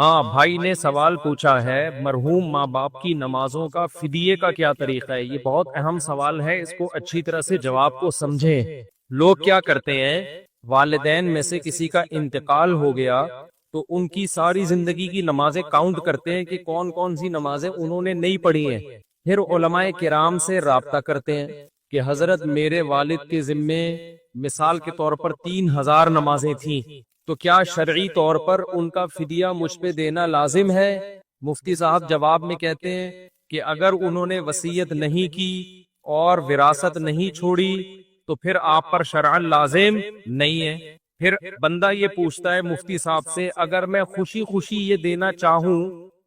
ہاں بھائی نے سوال پوچھا ہے مرحوم ماں باپ کی نمازوں کا فدیے کا کیا طریقہ ہے۔ یہ بہت اہم سوال ہے، اس کو اچھی طرح سے جواب کو سمجھیں۔ لوگ کیا کرتے ہیں، والدین میں سے کسی کا انتقال ہو گیا تو ان کی ساری زندگی کی نمازیں کاؤنٹ کرتے ہیں کہ کون کون سی نمازیں انہوں نے نہیں پڑھی ہیں، پھر علماء کرام سے رابطہ کرتے ہیں کہ حضرت میرے والد کے ذمے مثال کے طور پر 3000 نمازیں تھیں، تو کیا شرعی طور پر ان کا فدیہ مجھ پہ دینا لازم ہے؟ مفتی صاحب جواب میں کہتے ہیں کہ اگر انہوں نے وصیت نہیں کی اور وراثت نہیں چھوڑی تو پھر آپ پر شرعاً لازم نہیں ہے۔ پھر بندہ یہ پوچھتا ہے مفتی صاحب سے، اگر میں خوشی خوشی یہ دینا چاہوں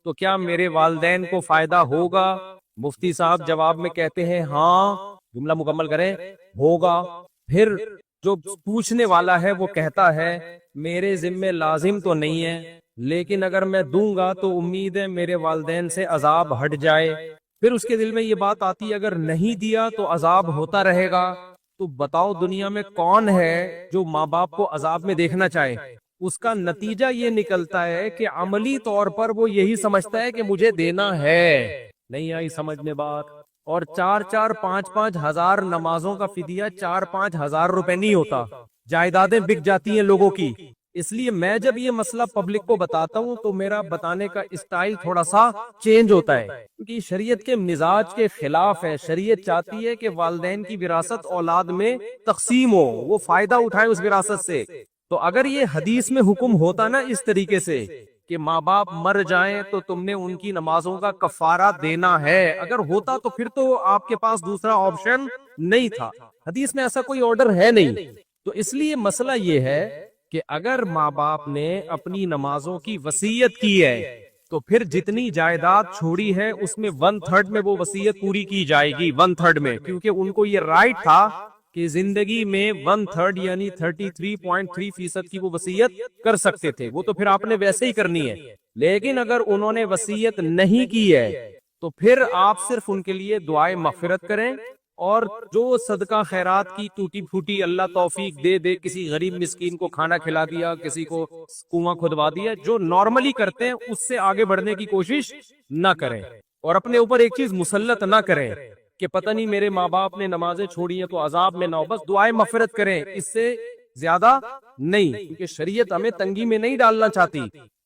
تو کیا میرے والدین کو فائدہ ہوگا؟ مفتی صاحب جواب میں کہتے ہیں ہاں، جملہ مکمل کریں، ہوگا۔ پھر جو پوچھنے والا ہے وہ کہتا ہے میرے ذمے لازم تو نہیں ہے، لیکن اگر میں دوں گا تو امید ہے میرے والدین سے عذاب ہٹ جائے۔ پھر اس کے دل میں یہ بات آتی ہے اگر نہیں دیا تو عذاب ہوتا رہے گا۔ تو بتاؤ دنیا میں کون ہے جو ماں باپ کو عذاب میں دیکھنا چاہے؟ اس کا نتیجہ یہ نکلتا ہے کہ عملی طور پر وہ یہی سمجھتا ہے کہ مجھے دینا ہے۔ نہیں آئی سمجھ میں بات؟ اور 4-4 5-5 ہزار نمازوں کا فدیہ 4-5 ہزار روپے نہیں ہوتا، جائیدادیں بک جاتی ہیں لوگوں کی۔ اس لیے میں جب یہ مسئلہ پبلک کو بتاتا ہوں تو میرا بتانے کا اسٹائل تھوڑا سا چینج ہوتا ہے، کیونکہ شریعت کے مزاج کے خلاف ہے۔ شریعت چاہتی ہے کہ والدین کی وراثت اولاد میں تقسیم ہو، وہ فائدہ اٹھائے اس وراثت سے۔ تو اگر یہ حدیث میں حکم ہوتا نا اس طریقے سے کہ ماں باپ مر جائیں تو تم نے ان کی نمازوں کا کفارہ دینا ہے، اگر ہوتا تو پھر تو آپ کے پاس دوسرا آپشن نہیں تھا۔ حدیث میں ایسا کوئی آرڈر ہے نہیں۔ تو اس لیے مسئلہ یہ ہے کہ اگر ماں باپ نے اپنی نمازوں کی وصیت کی ہے تو پھر جتنی جائیداد چھوڑی ہے اس میں 1/3 میں وہ وصیت پوری کی جائے گی، 1/3 میں، کیونکہ ان کو یہ رائٹ تھا کہ زندگی میں 1/3 یعنی 33.3% کی وہ وصیت کر سکتے تھے، وہ تو پھر آپ نے ویسے ہی کرنی ہے۔ لیکن اگر انہوں نے وصیت نہیں کی ہے تو پھر آپ صرف ان کے لیے دعائے مغفرت کریں، اور جو صدقہ خیرات کی ٹوٹی پھوٹی اللہ توفیق دے دے، کسی غریب مسکین کو کھانا کھلا دیا، کسی کو کنواں کھدوا دیا، جو نارملی کرتے ہیں اس سے آگے بڑھنے کی کوشش نہ کریں، اور اپنے اوپر ایک چیز مسلط نہ کریں کہ پتہ نہیں میرے ماں باپ نے نمازیں چھوڑی ہیں تو عذاب میں نہ ہو، بس دعائیں مغفرت کریں، اس سے زیادہ نہیں، کیونکہ شریعت ہمیں تنگی میں نہیں ڈالنا چاہتی۔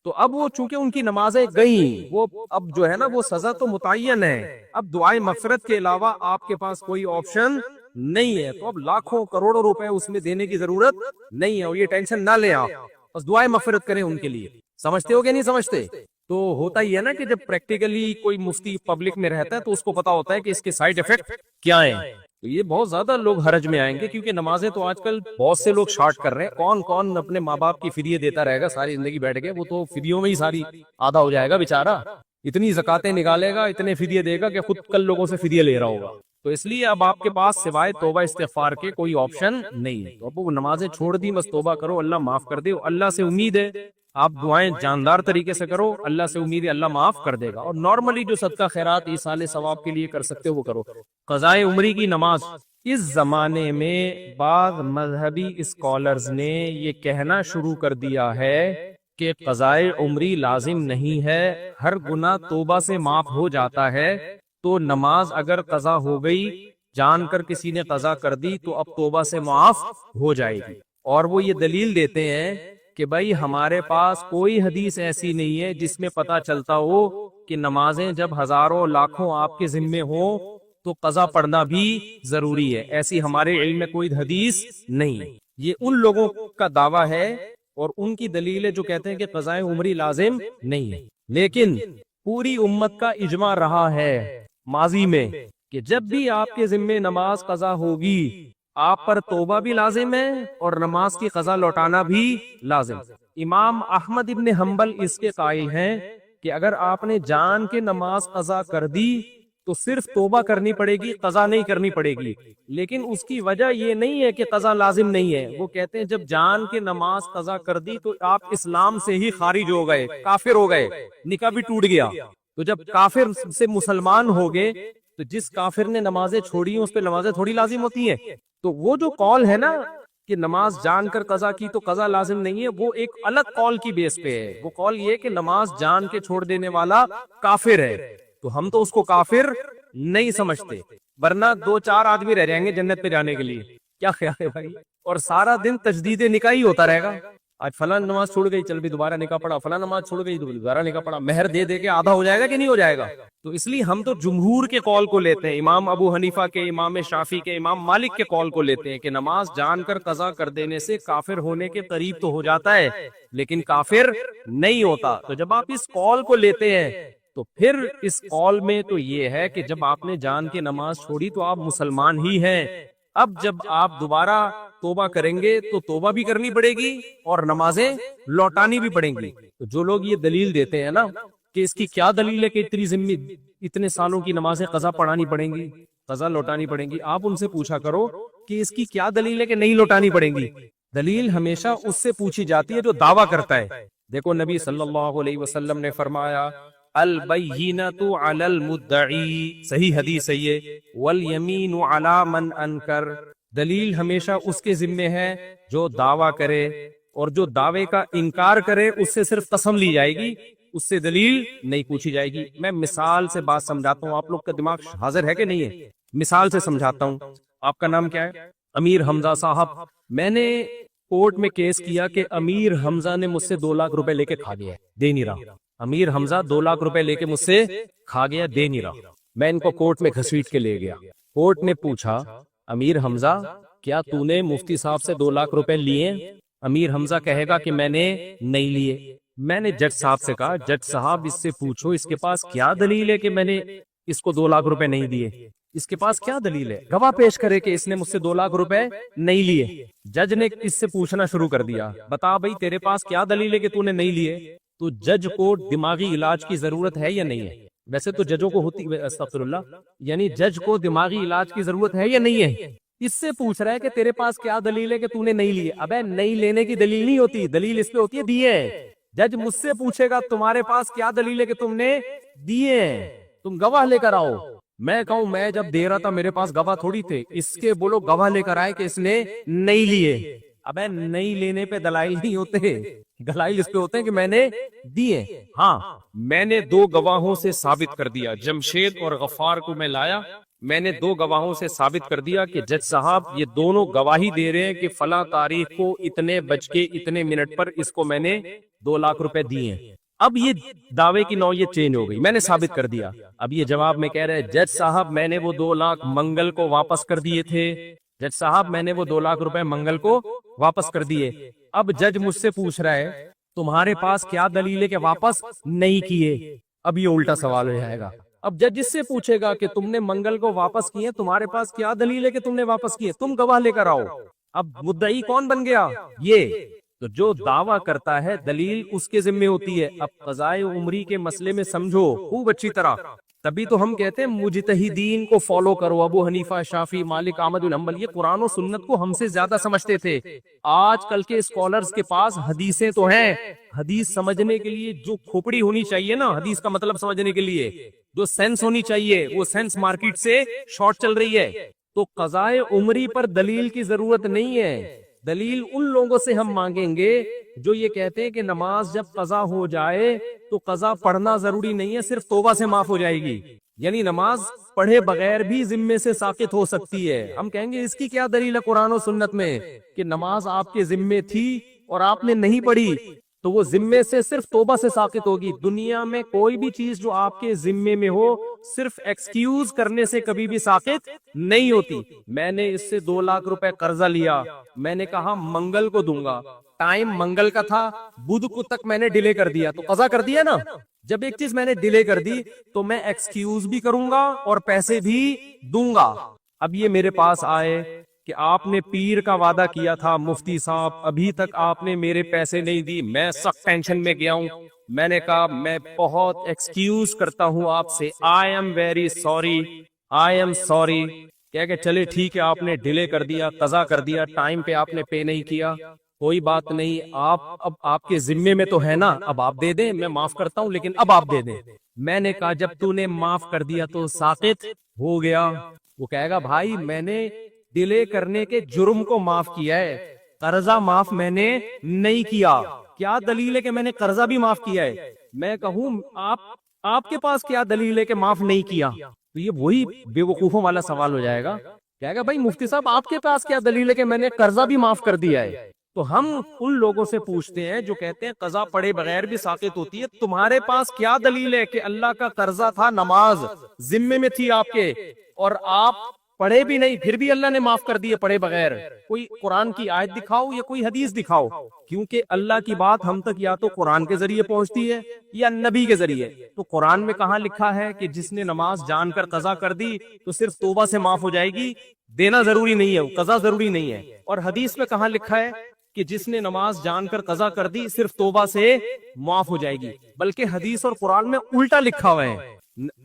تو اب وہ چونکہ ان کی نمازیں گئیں، وہ اب جو ہے نا وہ سزا تو متعین ہے، اب دعائیں مغفرت کے علاوہ آپ کے پاس کوئی آپشن نہیں ہے، تو اب لاکھوں کروڑوں روپے اس میں دینے کی ضرورت نہیں ہے، اور یہ ٹینشن نہ لیں آپ، بس دعائیں مغفرت کریں ان کے لیے۔ سمجھتے ہو کہ نہیں سمجھتے؟ تو ہوتا ہی ہے نا کہ جب پریکٹیکلی کوئی مفتی پبلک میں رہتا ہے تو اس کو پتا ہوتا ہے کہ اس کے سائیڈ ایفیکٹ کیا ہیں۔ تو یہ بہت زیادہ لوگ حرج میں آئیں گے، کیونکہ نمازیں تو آج کل بہت سے لوگ شارٹ کر رہے ہیں۔ کون کون اپنے ماں باپ کی فدیے دیتا رہے گا ساری زندگی بیٹھ کے؟ وہ تو فدیوں میں ہی ساری آدھا ہو جائے گا بیچارہ، اتنی زکاتیں نکالے گا، اتنے فدیے دے گا کہ خود کل لوگوں سے فدیے لے رہا ہوگا۔ تو اس لیے اب آپ کے پاس سوائے توبہ استغفار کے کوئی آپشن نہیں ہے۔ تو اب وہ نمازیں چھوڑ دی، بس توبہ کرو، اللہ معاف کر دے، اللہ سے امید ہے آپ دعائیں جاندار طریقے سے کرو، اللہ سے امید ہے اللہ معاف کر دے گا، اور نارملی جو صدقہ خیرات ایصال ثواب کے لیے کر سکتے ہو وہ کرو۔ قضائے عمری کی نماز، اس زمانے میں بعض مذہبی اسکالرز نے یہ کہنا شروع کر دیا ہے کہ قضائے عمری لازم نہیں ہے، ہر گناہ توبہ سے معاف ہو جاتا ہے، تو نماز اگر قضا ہو گئی، جان کر کسی نے قضا کر دی تو اب توبہ سے معاف ہو جائے گی۔ اور وہ یہ دلیل دیتے ہیں کہ بھائی ہمارے پاس کوئی حدیث ایسی نہیں ہے جس میں پتا چلتا ہو کہ نمازیں جب ہزاروں لاکھوں آپ کے ذمے ہوں تو قضا پڑھنا بھی ضروری ہے، ایسی ہمارے علم میں کوئی حدیث نہیں ہے۔ یہ ان لوگوں کا دعویٰ ہے اور ان کی دلیل ہے جو کہتے ہیں کہ قضائے عمری لازم نہیں ہے، لیکن پوری امت کا اجماع رہا ہے ماضی میں کہ جب بھی آپ کے ذمے نماز قضا ہوگی آپ پر توبہ بھی لازم ہے اور نماز کی قضا لوٹانا بھی لازم۔ امام احمد ابن حنبل اس کے قائل ہیں کہ اگر آپ نے جان کے نماز قضا کر دی تو صرف توبہ کرنی پڑے گی، قضا نہیں کرنی پڑے گی، لیکن اس کی وجہ یہ نہیں ہے کہ قضا لازم نہیں ہے۔ وہ کہتے ہیں جب جان کے نماز قضا کر دی تو آپ اسلام سے ہی خارج ہو گئے، کافر ہو گئے، نکاح بھی ٹوٹ گیا۔ تو جب کافر سے مسلمان ہو گئے تو جس کافر نے نمازیں چھوڑی ہیں اس پہ نمازیں تھوڑی لازم ہوتی ہیں۔ تو وہ جو قول ہے نا کہ نماز جان کر قضا کی تو قضا لازم نہیں ہے، وہ ایک الگ قول کی بیس پہ ہے. وہ قول یہ کہ نماز جان کے چھوڑ دینے والا کافر ہے، تو ہم تو اس کو کافر نہیں سمجھتے، ورنہ 2-4 آدمی رہ جائیں گے جنت پہ جانے کے لیے. کیا خیال ہے بھائی؟ اور سارا دن تجدید نکاح ہی ہوتا رہے گا. آج فلاں نماز چھوڑ گئی، چل بھی دوبارہ نکاح پڑا، فلاں نماز چھوڑ گئی دوبارہ نکاح پڑا. مہر دے دے کے آدھا ہو جائے گا کہ نہیں ہو جائے گا؟ تو اس لیے ہم تو جمہور کے قول کو لیتے ہیں، امام ابو حنیفہ کے، امام شافعی کے، امام مالک کے قول کو لیتے ہیں کہ نماز جان کر قضا کر دینے سے کافر ہونے کے قریب تو ہو جاتا ہے لیکن کافر نہیں ہوتا. تو جب آپ اس قول کو لیتے ہیں تو پھر اس قول میں تو یہ ہے کہ جب آپ نے جان کے نماز چھوڑی تو آپ مسلمان ہی ہیں. اب جب آپ دوبارہ توبہ کریں گے تو توبہ بھی کرنی پڑے گی اور نمازیں لوٹانی بھی پڑیں گی. تو جو لوگ یہ دلیل دیتے ہیں نا کہ اس کی کیا دلیل ہے کہ اتنے سالوں کی نمازیں قضا پڑھانی پڑیں گی، قضا لوٹانی پڑیں گی، آپ ان سے پوچھا کرو کہ اس کی کیا دلیل ہے کہ نہیں لوٹانی پڑیں گی. دلیل ہمیشہ اس سے پوچھی جاتی ہے جو دعویٰ کرتا ہے. دیکھو نبی صلی اللہ علیہ وسلم نے فرمایا البینۃ علی المدعی، صحیح حدیث ہے یہ، والیمین علی من انکر. دلیل ہمیشہ اس کے ذمے ہے جو دعویٰ کرے، اور جو دعوے کا انکار کرے اس سے صرف قسم لی جائے گی، اس سے دلیل نہیں پوچھی جائے گی. میں مثال سے بات سمجھاتا ہوں، آپ لوگ کا دماغ حاضر ہے کہ نہیں ہے؟ مثال سے سمجھاتا ہوں. آپ کا نام کیا ہے؟ امیر حمزہ صاحب. میں نے کورٹ میں کیس کیا کہ امیر حمزہ نے مجھ سے 2 لاکھ روپے لے کے کھا گیا ہے، دے نہیں رہا. امیر حمزہ 2 لاکھ روپے لے کے مجھ سے کھا گیا، دے نہیں رہا. میں ان کو کورٹ میں گھسیٹ کے لے گیا. کورٹ نے پوچھا امیر حمزہ کیا تو نے مفتی صاحب سے 2 لاکھ روپے لیے؟ امیر حمزہ کہے گا کہ میں نے نہیں لیے. میں نے جج صاحب سے کہا جج صاحب اس سے پوچھو اس کے پاس کیا دلیل ہے کہ میں نے اس کو 2 لاکھ روپے نہیں دیے، اس کے پاس کیا دلیل ہے، گواہ پیش کرے کہ اس نے مجھ سے 2 لاکھ روپے نہیں لیے. جج نے اس سے پوچھنا شروع کر دیا بتا بھائی تیرے پاس کیا دلیل ہے کہ تو نے نہیں لیے. تو جج کو دماغی علاج کی ضرورت ہے یا نہیں ہے؟ ویسے تو ججوں کو ہوتی، استغفر اللہ، یعنی جج کو دماغی علاج کی ضرورت ہے یا نہیں ہے؟ اس سے پوچھ رہا ہے کہ تیرے پاس کیا دلیل ہے کہ تو نے نہیں لیے. ابے نہیں لینے کی دلیل نہیں ہوتی، دلیل اس پہ ہوتی ہے دیے. جج مجھ سے پوچھے گا تمہارے پاس کیا دلیل ہے کہ تم نے دیے، تم گواہ لے کر آؤ. میں کہوں میں جب دے رہا تھا میرے پاس گواہ تھوڑی تھے، اس کے بولو گواہ لے کر آئے کہ اس نے نہیں لیے. ابے نہیں لینے پہ دلائل نہیں ہوتے، دلائل اس پہ ہوتے ہیں کہ میں نے دیے. ہاں میں نے 2 گواہوں سے ثابت کر دیا، جمشید اور غفار کو میں لایا، میں نے 2 گواہوں سے ثابت کر دیا کہ جج صاحب یہ دونوں گواہی دے رہے ہیں کہ فلاں تاریخ کو اتنے بج کے اتنے منٹ پر اس کو میں نے 2 لاکھ روپے دیے ہیں. اب یہ دعوے کی نوعیت چینج ہو گئی، میں نے ثابت کر دیا. اب یہ جواب میں کہہ رہے جج صاحب میں نے وہ 2 لاکھ منگل کو واپس کر دیے تھے، جج صاحب میں نے وہ 2 لاکھ روپے منگل کو واپس کر دیے. اب جج مجھ سے پوچھ رہا ہے تمہارے پاس کیا دلیل ہے کہ واپس نہیں کیے. اب یہ الٹا سوال ہو جائے گا. اب جج اس سے پوچھے گا کہ تم نے منگل کو واپس کیے، تمہارے پاس کیا دلیل ہے کہ تم نے واپس کیے، تم گواہ لے کر آؤ. اب مدعی کون بن گیا؟ یہ. تو جو دعویٰ کرتا ہے دلیل اس کے ذمہ ہوتی ہے. اب قضائے عمری کے مسئلے میں سمجھو خوب اچھی طرح، تبھی تو ہم کہتے ہیں مجتہدین کو فالو کرو. ابو حنیفہ، شافعی، مالک، احمد بن حنبل یہ قرآن و سنت کو ہم سے زیادہ سمجھتے تھے. آج کل کے اسکالرز کے پاس حدیثیں تو ہیں، حدیث سمجھنے کے لیے جو کھوپڑی ہونی چاہیے نا حدیث کا مطلب سمجھنے کے لیے، جو سینس ہونی چاہیے، وہ سینس مارکیٹ سے شارٹ چل رہی ہے. تو قضائے عمری پر دلیل کی ضرورت نہیں ہے. دلیل ان لوگوں سے ہم مانگیں گے جو یہ کہتے ہیں کہ نماز جب قضا ہو جائے تو قضا پڑھنا ضروری نہیں ہے، صرف توبہ سے معاف ہو جائے گی. یعنی نماز پڑھے بغیر بھی ذمے سے ساقط ہو سکتی ہے. ہم کہیں گے اس کی کیا دلیل ہے قرآن و سنت میں کہ نماز آپ کے ذمے تھی اور آپ نے نہیں پڑھی تو وہ ذمے سے صرف توبہ سے ساقط ہوگی. دنیا میں کوئی بھی چیز جو آپ کے ذمے میں ہو صرف ایکسکیوز کرنے سے کبھی بھی ساقط نہیں ہوتی. میں نے اس سے 2 لاکھ روپے قرضہ لیا، میں نے کہا منگل کو دوں گا، ٹائم منگل کا تھا، بدھ کو تک میں نے ڈیلے کر دیا تو قضا کر دیا نا. جب ایک چیز میں نے ڈیلے کر دی تو میں ایکسکیوز بھی کروں گا اور پیسے بھی دوں گا. اب یہ میرے پاس آئے کہ آپ نے پیر کا وعدہ کیا تھا مفتی صاحب، ابھی تک آپ نے میرے پیسے نہیں دی، میں سخت ٹینشن میں گیا ہوں. میں نے کہا میں بہت ایکسکیوز کرتا ہوں آپ سے، I am very sorry, I am sorry. کہہ کہ چلے ٹھیک ہے آپ نے ڈیلے کر دیا، قضا کر دیا، ٹائم پہ آپ نے پے نہیں کیا، کوئی بات نہیں، اب آپ کے ذمے میں تو ہے نا، اب آپ دے دیں، میں معاف کرتا ہوں لیکن اب آپ دے دیں. میں نے کہا جب تو نے معاف کر دیا تو ساقط ہو گیا. وہ کہے گا بھائی میں نے ڈیلے کرنے کے جرم کو معاف کیا ہے، قرضہ معاف میں نے نہیں کیا. کیا دلیل ہے کہ میں نے قرضہ بھی معاف کیا ہے؟ میں کہوں آپ کے پاس کیا دلیل ہے کہ معاف نہیں کیا؟ تو یہ وہی بے وقوفوں والا سوال ہو جائے گا. کہے گا بھائی مفتی صاحب آپ کے پاس کیا دلیل ہے کہ میں نے قرضہ بھی معاف کر دیا ہے؟ تو ہم ان لوگوں سے پوچھتے ہیں جو کہتے ہیں قضا پڑے بغیر بھی ساقط ہوتی ہے. تمہارے پاس کیا دلیل ہے کہ اللہ کا قرضہ تھا، نماز ذمے میں تھی آپ کے، اور آپ پڑھے بھی نہیں پھر بھی اللہ نے معاف کر دیے پڑھے بغیر؟ کوئی قرآن کی آیت دکھاؤ یا کوئی حدیث دکھاؤ. کیونکہ اللہ کی بات ہم تک یا تو قرآن کے ذریعے پہنچتی ہے یا نبی کے ذریعے. تو قرآن میں کہاں لکھا ہے کہ جس نے نماز جان کر قضا کر دی تو صرف توبہ سے معاف ہو جائے گی، دینا ضروری نہیں ہے، قضا ضروری نہیں ہے؟ اور حدیث میں کہاں لکھا ہے کہ جس نے نماز جان کر قضا کر دی صرف توبہ سے معاف ہو جائے گی؟ بلکہ حدیث اور قرآن میں الٹا لکھا ہوا ہے.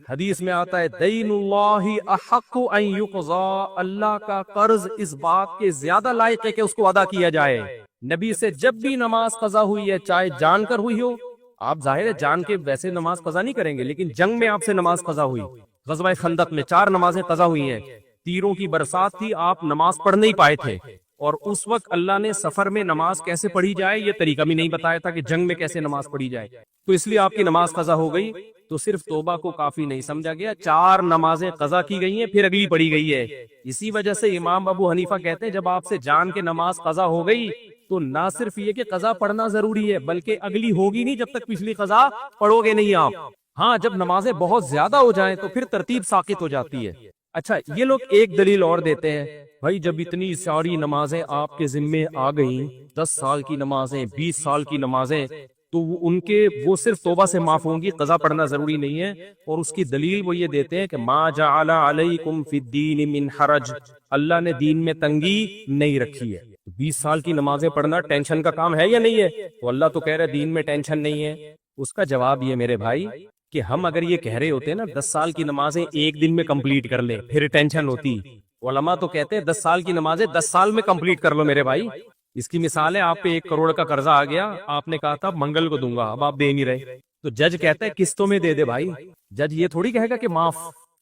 حدیث میں آتا ہے دین اللہ احق ان یقضا، اللہ کا قرض اس بات کے زیادہ لائق ہے کہ اس کو ادا کیا جائے. نبی سے جب بھی نماز قضا ہوئی ہے، چاہے جان کر ہوئی ہو، آپ ظاہر ہے جان کے ویسے نماز قضا نہیں کریں گے، لیکن جنگ میں آپ سے نماز قضا ہوئی، غزوہ خندق میں 4 نمازیں قضا ہوئی ہیں، تیروں کی برسات تھی، آپ نماز پڑھ نہیں پائے تھے، اور اس وقت اللہ نے سفر میں نماز کیسے پڑھی جائے یہ طریقہ بھی نہیں بتایا تھا کہ جنگ میں کیسے نماز پڑھی جائے. تو اس لیے آپ کی نماز قضا ہو گئی تو صرف توبہ کو کافی نہیں سمجھا گیا، 4 نمازیں قضا کی گئی ہیں پھر اگلی پڑھی گئی ہے. اسی وجہ سے امام ابو حنیفہ کہتے ہیں جب آپ سے جان کے نماز قضا ہو گئی تو نہ صرف یہ کہ قضا پڑھنا ضروری ہے بلکہ اگلی ہوگی نہیں جب تک پچھلی قضا پڑھو گے نہیں آپ. ہاں جب نمازیں بہت زیادہ ہو جائیں تو پھر ترتیب ساقط ہو جاتی ہے. اچھا یہ لوگ ایک دلیل اور دیتے ہیں، بھائی جب اتنی ساری نمازیں آپ کے ذمے آ گئیں، 10 سال کی نمازیں، 20 سال کی نمازیں، تو ان کے وہ صرف توبہ سے معاف ہوں گی، قضا پڑھنا ضروری نہیں ہے. اور اس کی دلیل وہ یہ دیتے ہیں کہ ما جعل علیکم فی الدین من حرج، اللہ نے دین میں تنگی نہیں رکھی ہے. 20 سال کی نمازیں پڑھنا ٹینشن کا کام ہے یا نہیں ہے؟ تو اللہ تو کہہ رہا ہے دین میں ٹینشن نہیں ہے. اس کا جواب یہ میرے بھائی کہ ہم اگر یہ کہہ رہے ہوتے نا 10 سال کی نمازیں ایک دن میں کمپلیٹ کر لے پھر ٹینشن ہوتی. علماء تو کہتے ہیں 10 سال کی نمازیں 10 سال میں کمپلیٹ کر لو میرے بھائی. اس کی مثال ہے آپ پہ 1 کروڑ کا قرضہ آ گیا، آپ نے کہا تھا منگل کو دوں گا، اب آپ دے نہیں رہے، تو جج کہتا ہے قسطوں میں دے دے بھائی. جج یہ تھوڑی کہے گا کہ معاف،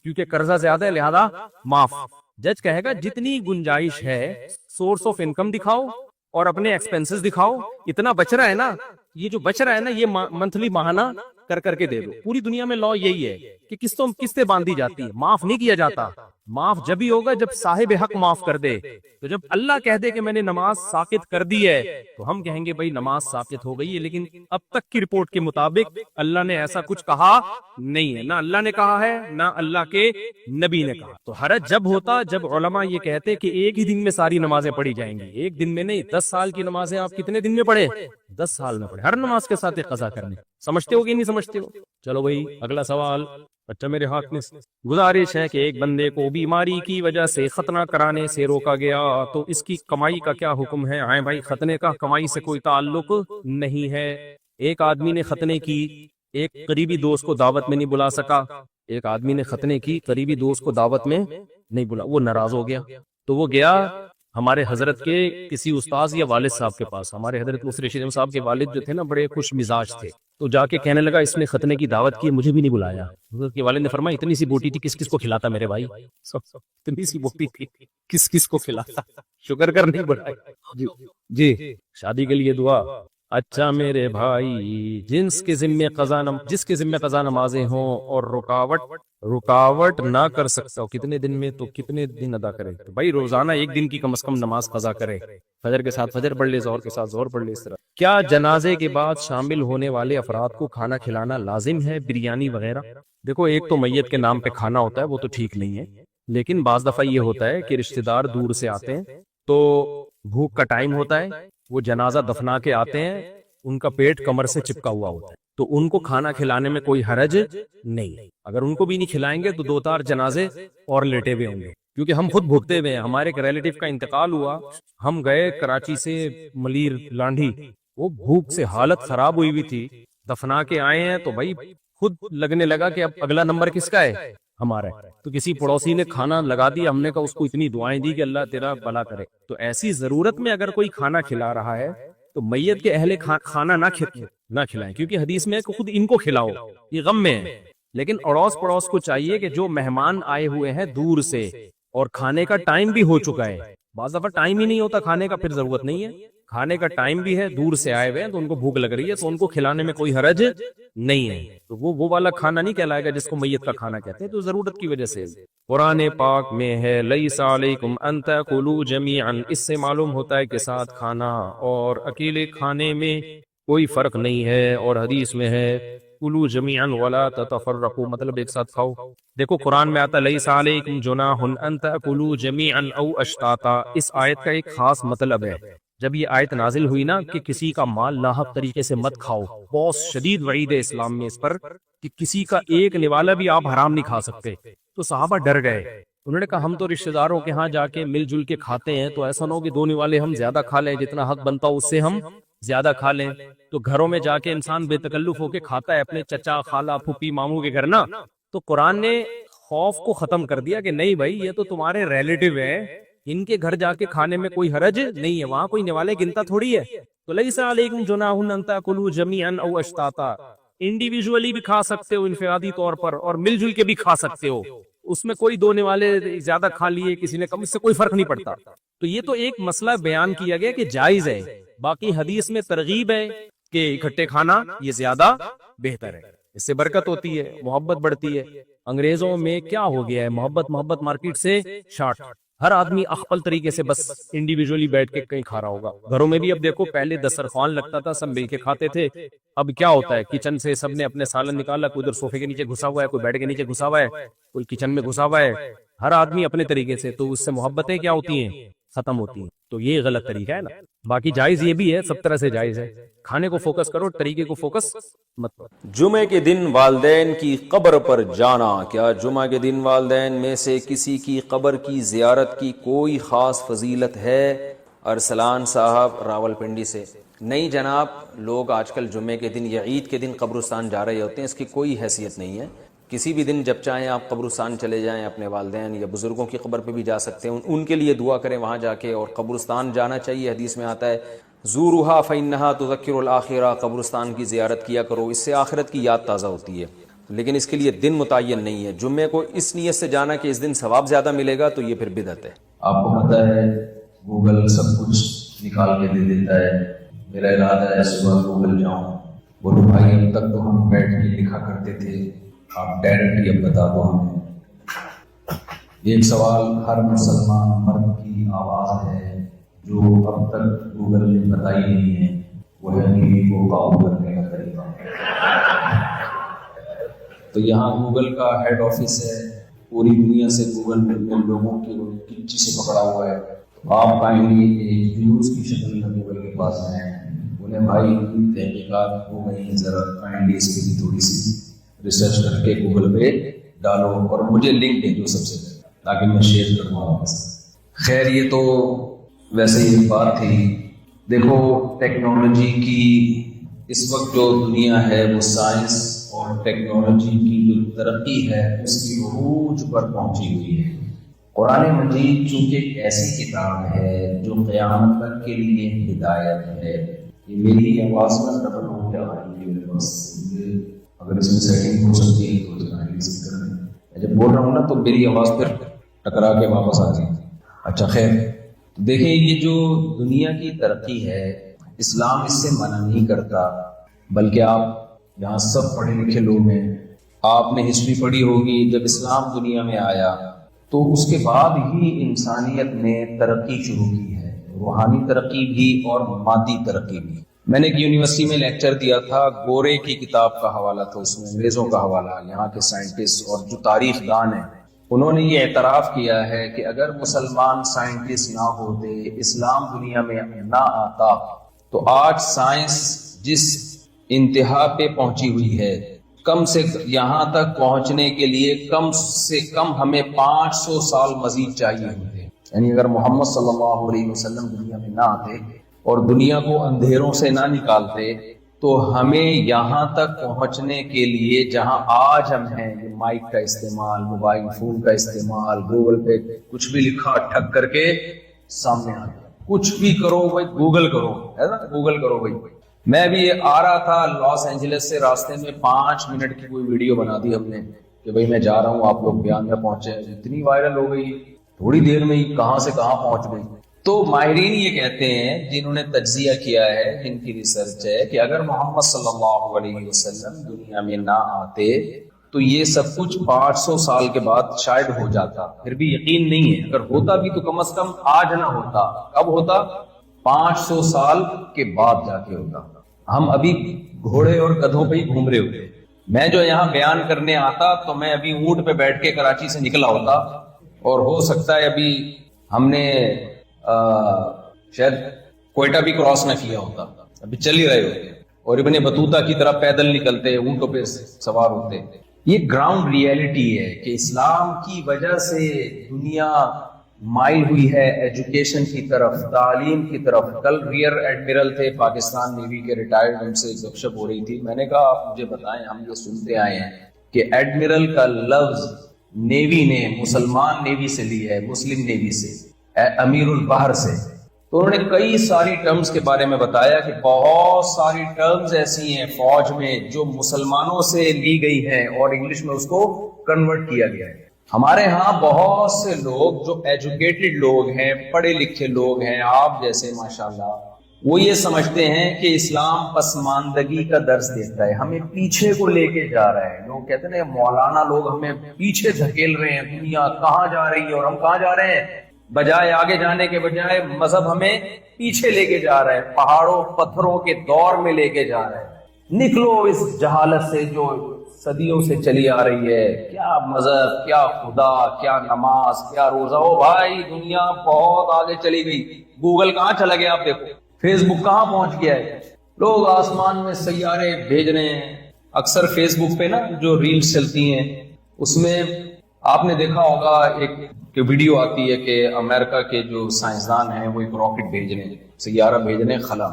کیونکہ قرضہ زیادہ ہے لہذا معاف. جج کہے گا جتنی گنجائش ہے سورس آف انکم دکھاؤ اور اپنے ایکسپینسز دکھاؤ، اتنا بچ رہا ہے نا، یہ جو بچ رہا ہے نا یہ منتھلی ماہانہ کر کے دے دو. پوری دنیا میں لا یہی ہے کہ قسطیں باندھی جاتی ہے، معاف نہیں کیا جاتا. معاف جب ہی ہوگا جب صاحب حق معاف کر دے. تو جب اللہ کہہ دے کہ میں نے نماز ساقط کر دی ہے تو ہم کہیں گے بھائی نماز ساقط ہو گئی ہے، لیکن اب تک کی رپورٹ کے مطابق اللہ نے ایسا کچھ کہا نہیں ہے، نہ اللہ نے کہا ہے نہ اللہ کے نبی نے کہا. تو حرج جب ہوتا جب علماء یہ کہتے کہ ایک ہی دن میں ساری نمازیں پڑھی جائیں گی. ایک دن میں نہیں، 10 سال کی نمازیں آپ کتنے دن میں پڑھے؟ 10 سال میں پڑھے، ہر نماز کے ساتھ ایک قضا کرنے. سمجھتے ہو کہ نہیں سمجھتے ہو؟ چلو بھائی اگلا سوال. اچھا میرے ہاتھ میں گزارش ہے کہ ایک بندے کو بیماری کی وجہ سے ختنہ کرانے سے روکا گیا تو اس کی کمائی کا کیا حکم ہے؟ آئیں بھائی، ختنے کا کمائی سے کوئی تعلق نہیں ہے. ایک آدمی نے ختنے کی، ایک قریبی دوست کو دعوت میں نہیں بلا سکا. ایک آدمی نے ختنے کی، قریبی دوست کو دعوت میں نہیں بلا، وہ ناراض ہو گیا تو وہ گیا ہمارے حضرت کے کسی استاذ یا والد صاحب کے پاس. ہمارے حضرت مفتی رشید احمد صاحب کے والد جو تھے نا بڑے خوش مزاج تھے، تو جا کے کہنے لگا اس نے ختنے کی دعوت کی، مجھے بھی نہیں بلایا. حضرت کے والد نے فرمایا اتنی سی بوٹی تھی کس کس کو کھلاتا میرے بھائی؟ اتنی سی بوٹی تھی کس کس کو کھلاتا؟ شکر کر نہیں بڑھائی. جی شادی کے لیے دعا. اچھا میرے بھائی جس کے ذمہ قضا نمازیں ہوں اور رکاوٹ نہ کر سکتا ہو کتنے دن میں، تو کتنے دن ادا کرے؟ تو بھائی روزانہ 1 دن کی کم از کم نماز قضا کرے. فجر کے ساتھ فجر پڑھ لے، ظہر کے ساتھ ظہر پڑھ لے. اس طرح کیا جنازے کے بعد شامل ہونے والے افراد کو کھانا کھلانا لازم ہے، بریانی وغیرہ؟ دیکھو ایک تو میت کے نام پہ کھانا ہوتا ہے، وہ تو ٹھیک نہیں ہے، لیکن بعض دفعہ یہ ہوتا ہے کہ رشتہ دار دور سے آتے ہیں تو بھوک کا ٹائم ہوتا ہے، وہ جنازہ دفنا کے آتے ہیں، ان کا پیٹ کمر سے چپکا ہوا ہوتا ہے، تو ان کو کھانا کھلانے میں کوئی حرج نہیں. اگر ان کو بھی نہیں کھلائیں گے تو 2-4 جنازے اور لیٹے ہوئے ہوں گے، کیونکہ ہم خود بھوکتے ہوئے ہیں. ہمارے ایک ریلیٹیو کا انتقال ہوا، ہم گئے کراچی سے ملیر لانڈھی، وہ بھوک سے حالت خراب ہوئی ہوئی تھی، دفنا کے آئے ہیں تو بھائی خود لگنے لگا کہ اب اگلا نمبر کس کا ہے؟ ہمارا ہے. تو کسی پڑوسی نے کھانا لگا دیا، ہم نے کہا اس کو اتنی دعائیں دی کہ اللہ تیرا بھلا کرے. تو ایسی ضرورت میں اگر کوئی کھانا کھلا رہا ہے تو میت کے اہل کھانا نہ کھلائیں، کیونکہ حدیث میں خود ان کو کھلاؤ، یہ غم میں ہے. لیکن اڑوس پڑوس کو چاہیے کہ جو مہمان آئے ہوئے ہیں دور سے اور کھانے کا ٹائم بھی ہو چکا ہے بعض دفعہ ٹائم ہی نہیں ہوتا کھانے کا، پھر ضرورت نہیں ہے. کھانے کا ٹائم بھی ہے، دور سے آئے ہوئے ہیں تو ان کو بھوک لگ رہی ہے، تو ان کو کھلانے میں کوئی حرج نہیں ہے. تو وہ والا کھانا نہیں کہلائے گا جس کو میت کا کھانا کہتے ہیں، تو ضرورت کی وجہ سے. قرآن پاک میں ہے لیس علیکم ان تاکلوا جمیعا، اس سے معلوم ہوتا ہے کہ ساتھ کھانا اور اکیلے کھانے میں کوئی فرق نہیں ہے. اور حدیث میں ہے کلوا جمیعا ولا تتفرقوا، مطلب ایک ساتھ کھاؤ. دیکھو قرآن میں آتا لیس علیکم جناح ان تاکلوا جمیعا او اشتاتا، اس آیت کا ایک خاص مطلب ہے. جب یہ آیت نازل ہوئی نا کہ کسی کا مال لاحق طریقے سے مت کھاؤ، بہت شدید وعید ہے اسلام میں اس پر کہ کسی کا ایک نوالا بھی آپ حرام نہیں کھا سکتے. تو صحابہ ڈر گئے، انہوں نے کہا ہم تو رشتہ داروں کے ہاں جا کے مل جل کے کھاتے ہیں، تو ایسا نہ ہو کہ دو نوالے ہم زیادہ کھا لیں، جتنا حق بنتا اس سے ہم زیادہ کھا لیں. تو گھروں میں جا کے انسان بے تکلف ہو کے کھاتا ہے اپنے چچا خالہ پھوپھی ماموں کے گھر نا. تو قرآن نے خوف کو ختم کر دیا کہ نہیں بھائی یہ تو تمہارے ریلیٹو ہیں، ان کے گھر جا کے کھانے میں کوئی حرج نہیں ہے، وہاں کوئی نوالے گنتا تھوڑی ہے. تو لیس علیکم جناح ان تاکلوا جمیعا او اشتاتا، انڈیویجولی بھی کھا سکتے ہو انفرادی طور پر، اور مل جل کے بھی کھا سکتے ہو. اس میں کوئی دو نوالے زیادہ کھا لیے کسی نے کم، اس سے کوئی فرق نہیں پڑتا. تو یہ تو ایک مسئلہ بیان کیا گیا کہ جائز ہے. باقی حدیث میں ترغیب ہے کہ اکٹھے کھانا یہ زیادہ بہتر ہے، اس سے برکت ہوتی ہے، محبت بڑھتی ہے. انگریزوں میں کیا ہو گیا ہے، محبت مارکیٹ سے شارٹ. ہر آدمی اخپل طریقے سے بس انڈیویجولی بیٹھ کے کہیں کھا رہا ہوگا. گھروں میں بھی اب دیکھو پہلے دسترخوان لگتا تھا، سب مل کے کھاتے تھے. اب کیا ہوتا ہے کچن سے سب نے اپنے سالن نکالا، کوئی ادھر صوفے کے نیچے گھسا ہوا ہے، کوئی بیڈ کے نیچے گھسا ہوا ہے، کوئی کچن میں گھسا ہوا ہے، ہر آدمی اپنے طریقے سے. تو اس سے محبتیں کیا ہوتی ہیں، ختم ہوتی ہیں. تو یہ غلط طریقہ ہے نا. باقی جائز یہ بھی ہے، سب طرح سے جائز ہے. کھانے کو فوکس کرو، طریقے کو فوکس مت کرو. جمعے کے دن والدین کی قبر پر جانا، کیا جمعہ کے دن والدین میں سے کسی کی قبر کی زیارت کی کوئی خاص فضیلت ہے؟ ارسلان صاحب راولپنڈی سے. نہیں جناب، لوگ آج کل جمعے کے دن یا عید کے دن قبرستان جا رہے ہوتے ہیں، اس کی کوئی حیثیت نہیں ہے. کسی بھی دن جب چاہیں آپ قبرستان چلے جائیں، اپنے والدین یا بزرگوں کی قبر پہ بھی جا سکتے ہیں، ان کے لیے دعا کریں وہاں جا کے. اور قبرستان جانا چاہیے، حدیث میں آتا ہے زورها فإنها تذکر الآخرہ، قبرستان کی زیارت کیا کرو، اس سے آخرت کی یاد تازہ ہوتی ہے. لیکن اس کے لیے دن متعین نہیں ہے. جمعے کو اس نیت سے جانا کہ اس دن ثواب زیادہ ملے گا، تو یہ پھر بدعت ہے. آپ کو پتہ ہے گوگل سب کچھ نکال کے دے دیتا ہے. میرا ارادہ ہے صبح گوگل جاؤں. بولو بھائی اب تک تو ہم بیٹھ کے لکھا کرتے تھے، آپ ڈائریکٹلی اب بتا دو ہمیں. ایک سوال ہر مسلمان مرد کی آواز ہے جو اب تک گوگل نے بتائی نہیں ہے، وہ ہے بیوی کو قابو کرنے کا طریقہ. تو یہاں گوگل کا ہیڈ آفس ہے، پوری دنیا سے گوگل میں لوگوں کی کچی سے پکڑا ہوا ہے. تو آپ کائنڈلی ایک نیوز کی شکل میں گوگل کے پاس آئے ہیں، بولے بھائی تحقیقات ہو گئی ہیں، ذرا کائنڈلی اس کی تھوڑی سی ریسرچ کر کے گوگل پہ ڈالو اور مجھے لنک دے دو سب سے پہلے تاکہ میں شیئر کروں آپ کے ساتھ. خیر یہ تو ویسے ہی بات تھی. دیکھو ٹیکنالوجی کی اس وقت جو دنیا ہے وہ سائنس اور ٹیکنالوجی کی جو ترقی ہے اس کی عروج پر پہنچی ہوئی ہے. قرآن مجید چونکہ ایک ایسی کتاب ہے جو قیامت تک کے لیے ہدایت ہے. یہ میری آواز میں ڈبل ہو گیا ہے، اگر اس میں سیٹنگ ہو سکتی ہے تو میں جب بول رہا ہوں نا تو میری آواز پھر ٹکرا کے واپس آتی ہے. اچھا خیر، دیکھیں یہ جو دنیا کی ترقی ہے اسلام اس سے منع نہیں کرتا، بلکہ آپ یہاں سب پڑھے لکھے لوگ ہیں، آپ نے ہسٹری پڑھی ہوگی. جب اسلام دنیا میں آیا تو اس کے بعد ہی انسانیت نے ترقی شروع کی ہے، روحانی ترقی بھی اور مادی ترقی بھی. میں نے ایک یونیورسٹی میں لیکچر دیا تھا، گورے کی کتاب کا حوالہ تھا، اس میں انگریزوں کا حوالہ، یہاں کے سائنٹسٹ اور جو تاریخ دان ہیں انہوں نے یہ اعتراف کیا ہے کہ اگر مسلمان سائنٹسٹ نہ ہوتے، اسلام دنیا میں نہ آتا، تو آج سائنس جس انتہا پہ پہنچی ہوئی ہے، کم سے یہاں تک پہنچنے کے لیے کم سے کم ہمیں 500 سال مزید چاہیے ہوتے. یعنی اگر محمد صلی اللہ علیہ وسلم دنیا میں نہ آتے اور دنیا کو اندھیروں سے نہ نکالتے تو ہمیں یہاں تک پہنچنے کے لیے جہاں آج ہم ہیں، مائک کا استعمال، موبائل فون کا استعمال، گوگل پہ کچھ بھی لکھا ٹھک کر کے سامنے آ گیا. کچھ بھی کرو بھائی گوگل کرو، ہے نا، گوگل کرو بھائی. میں بھی آ رہا تھا لاس اینجلس سے، راستے میں 5 منٹ کی کوئی ویڈیو بنا دی ہم نے کہ بھائی میں جا رہا ہوں، آپ لوگ بیان میں پہنچے. اتنی وائرل ہو گئی، تھوڑی دیر میں ہی کہاں سے کہاں پہنچ گئی. تو ماہرین یہ کہتے ہیں، جنہوں نے تجزیہ کیا ہے، جن کی ریسرچ ہے، کہ اگر محمد صلی اللہ علیہ وسلم دنیا میں نہ آتے تو یہ سب کچھ 500 سال کے بعد شاید ہو جاتا. پھر بھی یقین نہیں ہے، اگر ہوتا بھی تو کم از کم آج نہ ہوتا. کب ہوتا؟ 500 سال کے بعد جا کے ہوتا. ہم ابھی گھوڑے اور گدھوں پہ ہی گھوم رہے ہوتے. میں جو یہاں بیان کرنے آتا تو میں ابھی اونٹ پہ بیٹھ کے کراچی سے نکلا ہوتا، اور ہو سکتا ہے ابھی ہم نے شاید کوئٹہ بھی کراس نہ کیا ہوتا، ابھی چل ہی رہے ہوتے، اور ابن بطوطہ کی طرح پیدل نکلتے، اونٹوں پہ سوار ہوتے. یہ گراؤنڈ ریئلٹی ہے کہ اسلام کی وجہ سے دنیا مائل ہوئی ہے ایجوکیشن کی طرف، تعلیم کی طرف. کل ریئر ایڈمرل تھے پاکستان نیوی کے ریٹائرڈ، ان سے گپ شپ ہو رہی تھی. میں نے کہا آپ مجھے بتائیں، ہم یہ سنتے آئے ہیں کہ ایڈمرل کا لفظ نیوی نے مسلمان نیوی سے لی ہے، مسلم نیوی سے، امیر البحر سے. تو انہوں نے کئی ساری ٹرمز کے بارے میں بتایا کہ بہت ساری ٹرمز ایسی ہیں فوج میں جو مسلمانوں سے لی گئی ہیں اور انگلش میں اس کو کنورٹ کیا گیا ہے. ہمارے ہاں بہت سے لوگ جو ایجوکیٹڈ لوگ ہیں، پڑھے لکھے لوگ ہیں، آپ جیسے ماشاءاللہ، وہ یہ سمجھتے ہیں کہ اسلام پسماندگی کا درس دیتا ہے، ہمیں پیچھے کو لے کے جا رہا ہے. لوگ کہتے ہیں مولانا لوگ ہمیں پیچھے دھکیل رہے ہیں، دنیا کہاں جا رہی ہے اور ہم کہاں جا رہے ہیں. بجائے آگے جانے کے بجائے مذہب ہمیں پیچھے لے کے جا رہا ہے، پہاڑوں پتھروں کے دور میں لے کے جا رہا ہے. نکلو اس جہالت سے جو صدیوں سے چلی آ رہی ہے. کیا مذہب، کیا خدا، کیا نماز، کیا روزہ. او بھائی، دنیا بہت آگے چلی گئی. گوگل کہاں چلا گیا آپ دیکھو، فیس بک کہاں پہنچ گیا ہے. لوگ آسمان میں سیارے بھیج رہے ہیں. اکثر فیس بک پہ نا جو ریلز چلتی ہیں، اس میں آپ نے دیکھا ہوگا ایک کہ ویڈیو آتی ہے کہ امریکہ کے جو سائنسدان ہیں وہ ایک راکٹ بھیج رہے ہیں، سیارہ بھیج رہے ہیں خلا.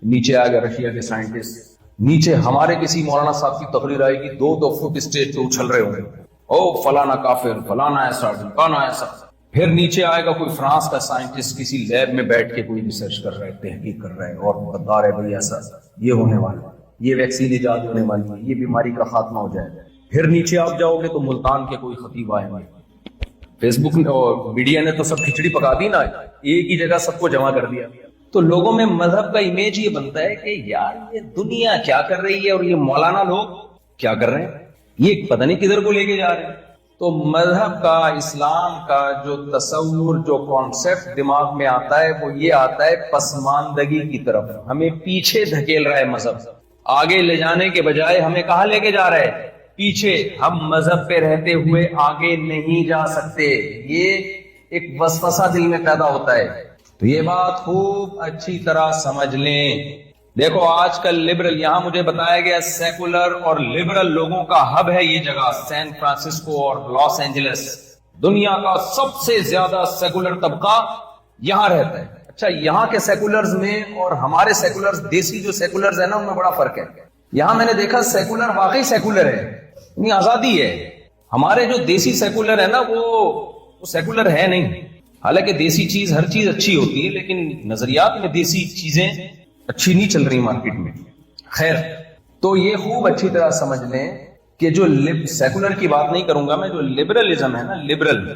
نیچے آ گیا رشیا کے سائنٹسٹ، نیچے ہمارے کسی مولانا صاحب کی تقریر آئے گی، 2 فٹ اسٹیج پہ اچھل رہے ہوں گے، او فلانا کافر، فلانا ایسا، فلانا ایسا. پھر نیچے آئے گا کوئی فرانس کا سائنٹسٹ کسی لیب میں بیٹھ کے کوئی ریسرچ کر رہا ہے، تحقیق کر رہا ہے، اور بتا رہا ہے بھائی ایسا یہ ہونے والا ہے، یہ ویکسین ایجاد ہونے والی ہے، یہ بیماری کا خاتمہ ہو جائے گا. پھر نیچے آپ جاؤ گے تو ملتان کے کوئی خطیب آئے گے. فیس بک اور میڈیا نے تو سب کھچڑی پکا دی نا، ایک ہی جگہ سب کو جمع کر دیا. تو لوگوں میں مذہب کا امیج یہ بنتا ہے کہ یار یہ دنیا کیا کر رہی ہے اور یہ مولانا لوگ کیا کر رہے ہیں، یہ پتہ نہیں کدھر کو لے کے جا رہے ہیں. تو مذہب کا، اسلام کا جو تصور، جو کانسیپٹ دماغ میں آتا ہے وہ یہ آتا ہے پسماندگی کی طرف. ہمیں پیچھے دھکیل رہا ہے مذہب، آگے لے جانے کے بجائے ہمیں کہاں لے کے جا رہا ہے؟ پیچھے. ہم مذہب پہ رہتے ہوئے آگے نہیں جا سکتے. یہ ایک وسوسہ دل میں پیدا ہوتا ہے. تو یہ بات خوب اچھی طرح سمجھ لیں. دیکھو آج کل لبرل، یہاں مجھے بتایا گیا سیکولر اور لبرل لوگوں کا ہب ہے یہ جگہ، سین فرانسسکو اور لاس اینجلس. دنیا کا سب سے زیادہ سیکولر طبقہ یہاں رہتا ہے. اچھا، یہاں کے سیکولرز میں اور ہمارے سیکولرز، دیسی جو سیکولرز ہیں نا، ان میں بڑا فرق ہے. یہاں میں نے دیکھا سیکولر واقعی سیکولر ہے، یعنی آزادی ہے. ہمارے جو دیسی سیکولر ہے نا وہ سیکولر ہے نہیں. حالانکہ دیسی چیز، ہر چیز اچھی ہوتی ہے، لیکن نظریات میں دیسی چیزیں اچھی نہیں چل رہی مارکیٹ میں. خیر، تو یہ خوب اچھی طرح سمجھ لیں کہ جو سیکولر کی بات نہیں کروں گا میں، جو لبرلزم ہے نا، لبرل،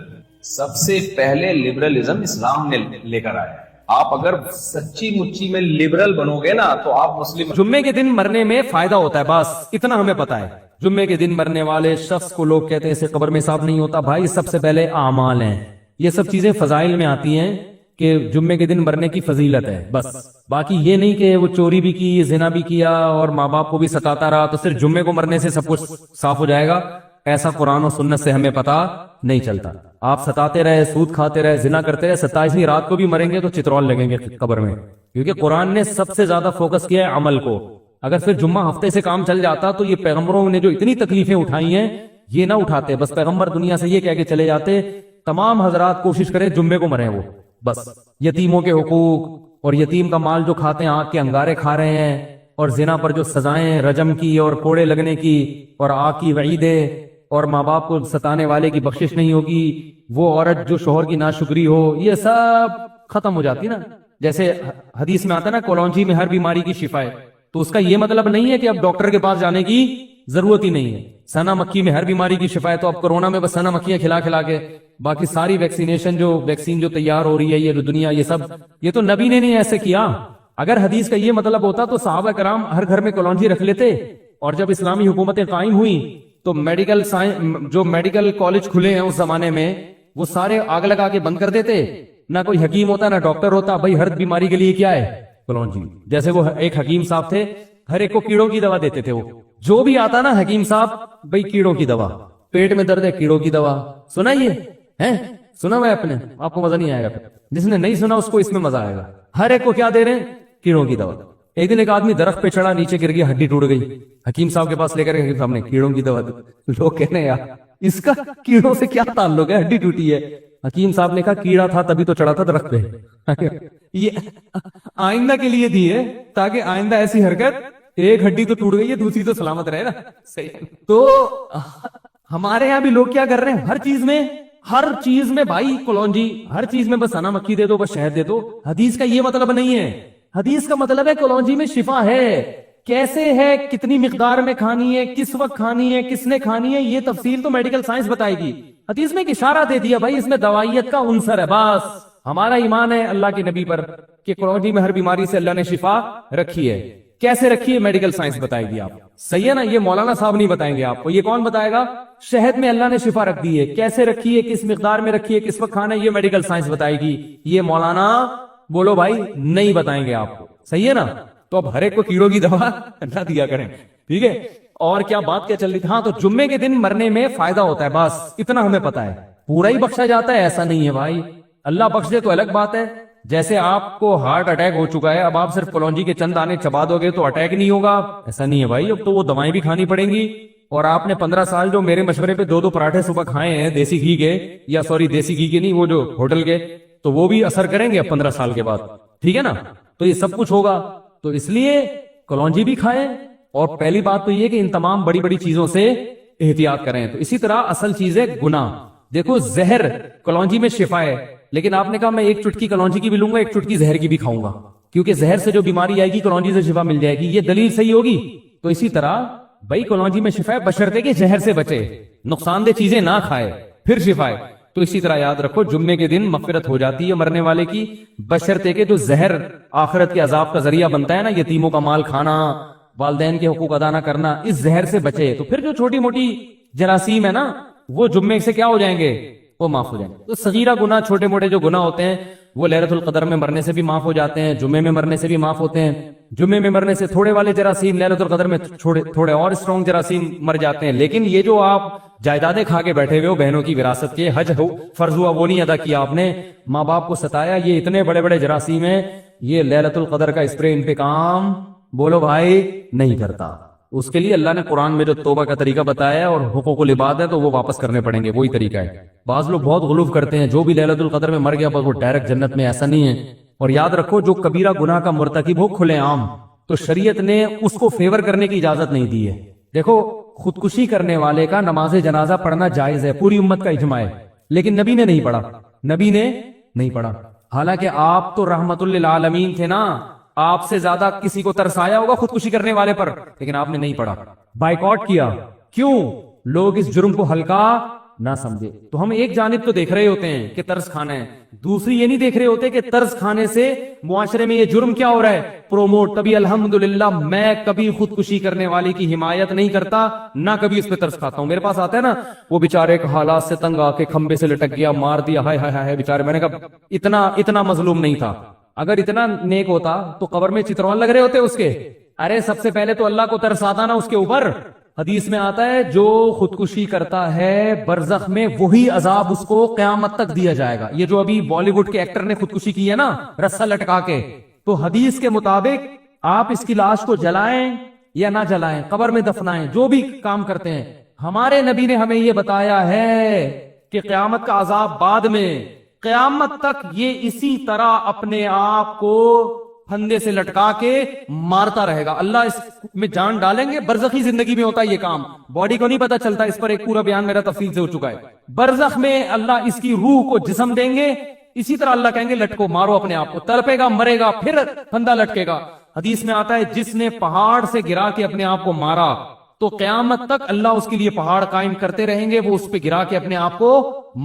سب سے پہلے لبرلزم اسلام نے لے کر آیا. آپ اگر سچی مچی میں لبرل بنو گے نا تو آپ مسلم. جمعے کے دن مرنے میں فائدہ ہوتا ہے، بس اتنا ہمیں پتا ہے. جمعے کے دن مرنے والے شخص کو لوگ کہتے ہیں اسے قبر میں حساب نہیں ہوتا. بھائی سب سے پہلے اعمال ہیں، یہ سب چیزیں فضائل میں آتی ہیں کہ جمعے کے دن مرنے کی فضیلت ہے بس. باقی یہ نہیں کہ وہ چوری بھی کی، زنا بھی کیا اور ماں باپ کو بھی ستاتا رہا تو صرف جمعے کو مرنے سے سب کچھ صاف ہو جائے گا. ایسا قرآن و سنت سے ہمیں پتا نہیں چلتا. آپ ستاتے رہے، سود کھاتے رہے، زنا کرتے رہے، 27ویں رات کو بھی مریں گے تو چترول لگیں گے قبر میں. کیونکہ قرآن نے سب سے زیادہ فوکس کیا ہے عمل کو. اگر پھر جمعہ ہفتے سے کام چل جاتا تو یہ پیغمبروں نے جو اتنی تکلیفیں اٹھائی ہیں یہ نہ اٹھاتے. بس پیغمبر دنیا سے یہ کہہ کے چلے جاتے تمام حضرات کوشش کریں جمعے کو مریں وہ بس. یتیموں کے حقوق اور یتیم کا مال جو کھاتے ہیں، آگ کے انگارے کھا رہے ہیں، اور زنا پر جو سزائیں رجم کی اور کوڑے لگنے کی اور آگ کی وعیدیں اور ماں باپ کو ستانے والے کی بخشش نہیں ہوگی، وہ عورت جو شوہر کی ناشکری ہو، یہ سب ختم ہو جاتی نا. جیسے حدیث میں آتا ہے نا، کولونجی میں ہر بیماری کی شفا ہے. تو اس کا یہ مطلب نہیں ہے کہ اب ڈاکٹر کے پاس جانے کی ضرورت ہی نہیں ہے. سنا مکھی میں ہر بیماری کی شفا ہے, تو اب کورونا میں بس سنا مکھیاں کھلا کھلا کے باقی ساری ویکسین جو تیار ہو رہی ہے یہ دنیا یہ سب, یہ تو نبی نے نہیں ایسے کیا. اگر حدیث کا یہ مطلب ہوتا تو صحابہ کرام ہر گھر میں کلونجی رکھ لیتے, اور جب اسلامی حکومتیں قائم ہوئی تو میڈیکل کالج کھلے ہیں اس زمانے میں وہ سارے آگ لگا کے بند کر دیتے. نہ کوئی حکیم ہوتا نہ ڈاکٹر ہوتا, بھائی ہر بیماری کے لیے کیا ہے کلونجی. جیسے وہ ایک حکیم صاحب تھے, ہر ایک کو کیڑوں کی دوا دیتے تھے. وہ جو بھی آتا نا حکیم صاحب, بھائی کیڑوں کی دوا, پیٹ میں درد ہے کیڑوں کی دوا. سنا یہ ہے, سنا میں اپنے آپ کو مزہ نہیں آئے گا. جس نے نہیں سنا اس کو اس میں مزہ آئے گا. ہر ایک کو کیا دے رہے ہیں, کیڑوں کی دوا. ایک دن ایک آدمی درخت پہ چڑھا, نیچے گر گیا, ہڈی ٹوٹ گئی. حکیم صاحب کے پاس لے کر حکیم صاحب نے کیڑوں کی دوا دی. لوگ کہنے یار اس کا کیڑوں سے کیا تعلق ہے, ہڈی ٹوٹی ہے. حکیم صاحب نے کہا کیڑا تھا تبھی تو چڑھا تھا درخت پہ. یہ آئندہ کے لیے دی ہے تاکہ آئندہ ایسی حرکت, ایک ہڈی تو ٹوٹ گئی ہے دوسری تو سلامت رہے نا. صحیح. تو ہمارے یہاں بھی لوگ کیا کر رہے ہیں, ہر چیز میں بھائی کلونجی, ہر چیز میں بس سنا مکھی دے دو, بس شہد دے دو. حدیث کا یہ مطلب نہیں ہے. حدیث کا مطلب ہے کلونجی میں شفا ہے. کیسے ہے, کتنی مقدار میں کھانی ہے, کس وقت کھانی ہے, کس نے کھانی ہے, یہ تفصیل تو میڈیکل سائنس بتائے گی. حدیث میں ایک اشارہ دے دیا بھائی اس میں دوائیت کا عنصر ہے. بس ہمارا ایمان ہے اللہ کے نبی پر کہ کلونجی میں ہر بیماری سے اللہ نے شفا رکھی ہے. کیسے رکھی ہے میڈیکل سائنس بتائے گی. آپ صحیح ہے نا, یہ مولانا صاحب نہیں بتائیں گے آپ کو. یہ کون بتائے گا, شہد میں اللہ نے شفا رکھ دی ہے. کیسے رکھی ہے, کس مقدار میں رکھی ہے, کس وقت کھانا ہے, یہ میڈیکل سائنس بتائے گی. یہ مولانا بولو بھائی نہیں بتائیں گے آپ کو. صحیح ہے نا. تو اب ہر ایک کو کیڑوں کی دوا نہ دیا کریں. ٹھیک ہے. اور کیا بات کیا چل رہی تھی, ہاں تو جمعے کے دن مرنے میں فائدہ ہوتا ہے, بس اتنا ہمیں پتا ہے. پورا ہی بخشا جاتا ہے ایسا نہیں ہے بھائی. اللہ بخش دے تو الگ بات ہے. جیسے آپ کو ہارٹ اٹیک ہو چکا ہے, اب آپ صرف کلونجی کے چند دانے چبا دو گے تو اٹیک نہیں ہوگا, ایسا نہیں ہے بھائی. اب تو وہ دوائیں بھی کھانی پڑیں گی. اور آپ نے 15 سال جو میرے مشورے پہ 2 پراٹھے صبح کھائے ہیں دیسی گھی کے, یا دیسی گھی کے نہیں, وہ جو ہوٹل کے, تو وہ بھی اثر کریں گے اب 15 سال کے بعد. ٹھیک ہے نا. تو یہ سب کچھ ہوگا. تو اس لیے کلونجی بھی کھائیں. اور پہلی بات تو یہ کہ ان تمام بڑی بڑی چیزوں سے احتیاط کریں. تو اسی طرح اصل چیز ہے گناہ. دیکھو زہر کلونجی میں شفا ہے, لیکن آپ نے کہا میں ایک چٹکی کلونجی کی بھی لوں گا, ایک چٹکی زہر کی بھی کھاؤں گا, کیونکہ زہر سے جو بیماری آئے گی کلونجی سے شفا مل جائے گی. یہ دلیل صحیح ہوگی. تو اسی طرح بھائی کلونجی میں شفا ہے, بشرطے کہ زہر سے بچے, نقصان دہ چیزیں نہ کھائے, پھر شفا ہے. تو اسی طرح یاد رکھو جمعے کے دن مغفرت ہو جاتی ہے مرنے والے کی, بشرطے کہ جو زہر آخرت کے عذاب کا ذریعہ بنتا ہے نا, یتیموں کا مال کھانا, والدین کے حقوق ادا نہ کرنا, اس زہر سے بچے. تو پھر جو چھوٹی موٹی جراثیم ہے نا وہ جمعے سے کیا ہو جائیں گے, وہ معاف ہو جائیں گے. تو صغیرہ گناہ, چھوٹے موٹے جو گناہ ہوتے ہیں وہ لیلۃ القدر میں مرنے سے بھی معاف ہو جاتے ہیں, جمعے میں مرنے سے بھی معاف ہوتے ہیں. جمعے میں مرنے سے تھوڑے والے جراثیم لیلۃ القدر میں تھوڑے اور اسٹرانگ جراثیم مر جاتے ہیں. لیکن یہ جو آپ جائیدادیں کھا کے بیٹھے ہوئے ہو بہنوں کی وراثت کے, حج فرض ہوا وہ نہیں ادا کیا آپ نے, ماں باپ کو ستایا, یہ اتنے بڑے بڑے جراثیم ہیں, یہ لیلۃ القدر کا اسپرے ان پہ کام بولو بھائی نہیں کرتا. اس کے لیے اللہ نے قرآن میں جو توبہ کا طریقہ بتایا ہے اور حقوق العباد ہے تو وہ واپس کرنے پڑیں گے, وہی طریقہ ہے. بعض لوگ بہت غلوف کرتے ہیں, جو بھی لیلۃ القدر میں مر گیا بس وہ ڈائریکٹ جنت میں, ایسا نہیں ہے. اور یاد رکھو جو کبیرہ گناہ کا مرتکب ہو کھلے عام, تو شریعت نے اس کو فیور کرنے کی اجازت نہیں دی ہے. دیکھو خودکشی کرنے والے کا نماز جنازہ پڑھنا جائز ہے, پوری امت کا اجماع ہے, لیکن نبی نے نہیں پڑھا, نبی نے نہیں پڑھا. حالانکہ آپ تو رحمت للعالمین تھے نا, آپ سے زیادہ کسی کو ترس آیا ہوگا خودکشی کرنے والے پر, لیکن آپ نے نہیں پڑھا, بائیکاٹ کیا. کیوں؟ لوگ اس جرم کو ہلکا نہ سمجھے. تو ہم ایک جانب تو دیکھ رہے ہوتے ہیں کہ ترس کھانا ہے, دوسری یہ نہیں دیکھ رہے ہوتے کہ ترس کھانے سے معاشرے میں یہ جرم کیا ہو رہا ہے, پروموٹ. تبھی الحمدللہ میں کبھی خودکشی کرنے والے کی حمایت نہیں کرتا, نہ کبھی اس پہ ترس کھاتا ہوں. میرے پاس آتا ہے نا وہ بیچارے حالات سے تنگ آ کے کھمبے سے لٹک گیا, مار دیا, ہائے ہائے ہائے بیچارے. میں نے کہا اتنا مظلوم نہیں تھا. اگر اتنا نیک ہوتا تو قبر میں چترون لگ رہے ہوتے اس کے. ارے سب سے پہلے تو اللہ کو ترس آتا نا اس کے اوپر. حدیث میں آتا ہے جو خودکشی کرتا ہے برزخ میں وہی عذاب اس کو قیامت تک دیا جائے گا. یہ جو ابھی بالی ووڈ کے ایکٹر نے خودکشی کی ہے نا رسا لٹکا کے, تو حدیث کے مطابق آپ اس کی لاش کو جلائیں یا نہ جلائیں, قبر میں دفنائیں, جو بھی کام کرتے ہیں, ہمارے نبی نے ہمیں یہ بتایا ہے کہ قیامت کا عذاب بعد میں, قیامت تک یہ اسی طرح اپنے آپ کو پھندے سے لٹکا کے مارتا رہے گا. اللہ اس میں جان ڈالیں گے. برزخی زندگی میں ہوتا ہے یہ کام, باڈی کو نہیں پتا چلتا. اس پر ایک پورا بیان میرا تفصیل سے ہو چکا ہے. برزخ میں اللہ اس کی روح کو جسم دیں گے, اسی طرح اللہ کہیں گے لٹکو, مارو اپنے آپ کو, تڑپے گا, مرے گا, پھر پھندا لٹکے گا. حدیث میں آتا ہے جس نے پہاڑ سے گرا کے اپنے آپ کو مارا تو قیامت تک اللہ اس کے لیے پہاڑ قائم کرتے رہیں گے, وہ اس پہ گرا کے اپنے آپ کو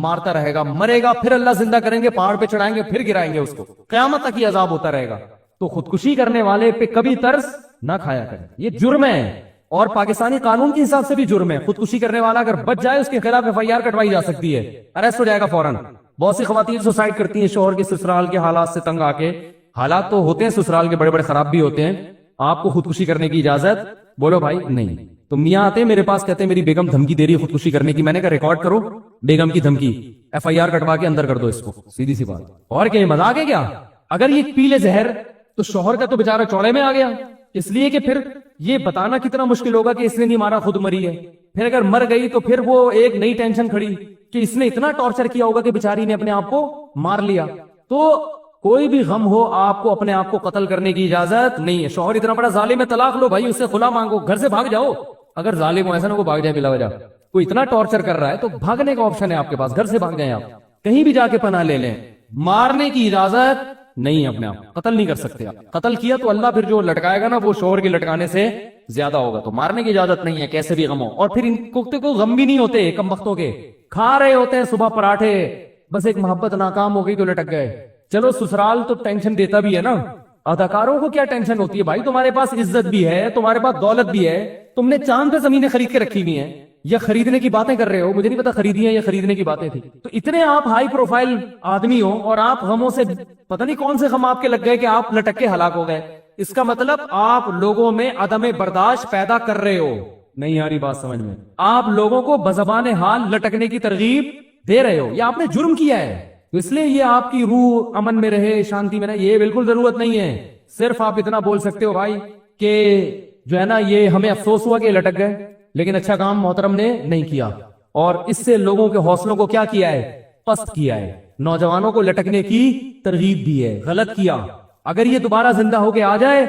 مارتا رہے گا, مرے گا, پھر اللہ زندہ کریں گے, پہاڑ پہ چڑھائیں گے, پھر گرائیں گے اس کو, قیامت تک یہ عذاب ہوتا رہے گا. تو خودکشی کرنے والے پہ کبھی ترس نہ کھایا کریں, یہ جرم ہے, اور پاکستانی قانون کے حساب سے بھی جرم ہے. خودکشی کرنے والا اگر بچ جائے اس کے خلاف FIR کٹوائی جا سکتی ہے, اریسٹ ہو جائے گا فوراً. بہت سی خواتین سوسائڈ کرتی ہیں شوہر کے سسرال کے حالات سے تنگ آ کے. حالات تو ہوتے ہیں سسرال کے بڑے بڑے خراب بھی ہوتے ہیں, آپ کو خودکشی کرنے کی اجازت, بولو بھائی نہیں. تو میاں آتے ہیں میرے پاس, کہتے ہیں میری بیگم دھمکی دے رہی ہے خودکشی کرنے کی. میں نے کہا ریکارڈ کرو بیگم کی دھمکی, FIR کٹوا کے اندر کر دو اس کو, سیدھی سی بات. اور کیا مذاق ہے کیا؟ اگر یہ پی لے زہر تو شوہر کا تو بیچارہ چوڑے میں آ گیا, اس لیے کہ پھر یہ بتانا کتنا مشکل ہوگا کہ اس نے نہیں مارا خود مری ہے. پھر اگر مر گئی تو پھر وہ ایک نئی ٹینشن کھڑی کہ اس نے اتنا ٹارچر کیا ہوگا کہ بیچاری نے اپنے آپ کو مار لیا. تو کوئی بھی غم ہو آپ کو اپنے آپ کو قتل کرنے کی اجازت نہیں ہے. شوہر اتنا بڑا ظالم ہے, طلاق لو بھائی, اس سے خلا مانگو, گھر سے بھاگ جاؤ. اگر ظالم ہو ایسا نہ کو بھاگ جائے بلا وجہ, کوئی اتنا ٹارچر کر رہا ہے تو بھاگنے کا آپشن ہے آپ کے پاس, گھر سے بھاگ جائیں, آپ کہیں بھی جا کے پناہ لے لیں. مارنے کی اجازت نہیں, اپنے آپ قتل نہیں کر سکتے آپ. قتل کیا تو اللہ پھر جو لٹکائے گا نا وہ شوہر کے لٹکانے سے زیادہ ہوگا. تو مارنے کی اجازت نہیں ہے کیسے بھی غم ہو. اور پھر ان کو غم بھی نہیں ہوتے, کم وقتوں کے کھا رہے ہوتے ہیں صبح پراٹھے, بس ایک محبت ناکام ہو گئی تو لٹک گئے. چلو سسرال تو ٹینشن دیتا بھی ہے نا, اداکاروں کو کیا ٹینشن ہوتی ہے بھائی, تمہارے پاس عزت بھی ہے, تمہارے پاس دولت بھی ہے, تم نے چاند پہ زمینیں خرید کے رکھی ہوئی ہیں, یا خریدنے کی باتیں کر رہے ہو, مجھے نہیں پتا خریدی ہیں یا خریدنے کی باتیں تھی. تو اتنے آپ ہائی پروفائل آدمی ہو اور آپ غموں سے پتہ نہیں کون سے غم آپ کے لگ گئے کہ آپ لٹک کے ہلاک ہو گئے. اس کا مطلب آپ لوگوں میں عدم برداشت پیدا کر رہے ہو. نہیں آ رہی بات سمجھ میں؟ آپ لوگوں کو بزبان حال لٹکنے کی ترغیب دے رہے ہو, یا آپ نے جرم کیا ہے, اس لیے یہ آپ کی روح امن میں رہے, شانتی میں رہے, یہ بالکل ضرورت نہیں ہے. صرف آپ اتنا بول سکتے ہو بھائی کہ جو ہے نا یہ ہمیں افسوس ہوا کہ لٹک گئے, لیکن اچھا کام محترم نے نہیں کیا, اور اس سے لوگوں کے حوصلوں کو کیا کیا ہے, پست کیا ہے, نوجوانوں کو لٹکنے کی ترغیب دی ہے, غلط کیا. اگر یہ دوبارہ زندہ ہو کے آ جائے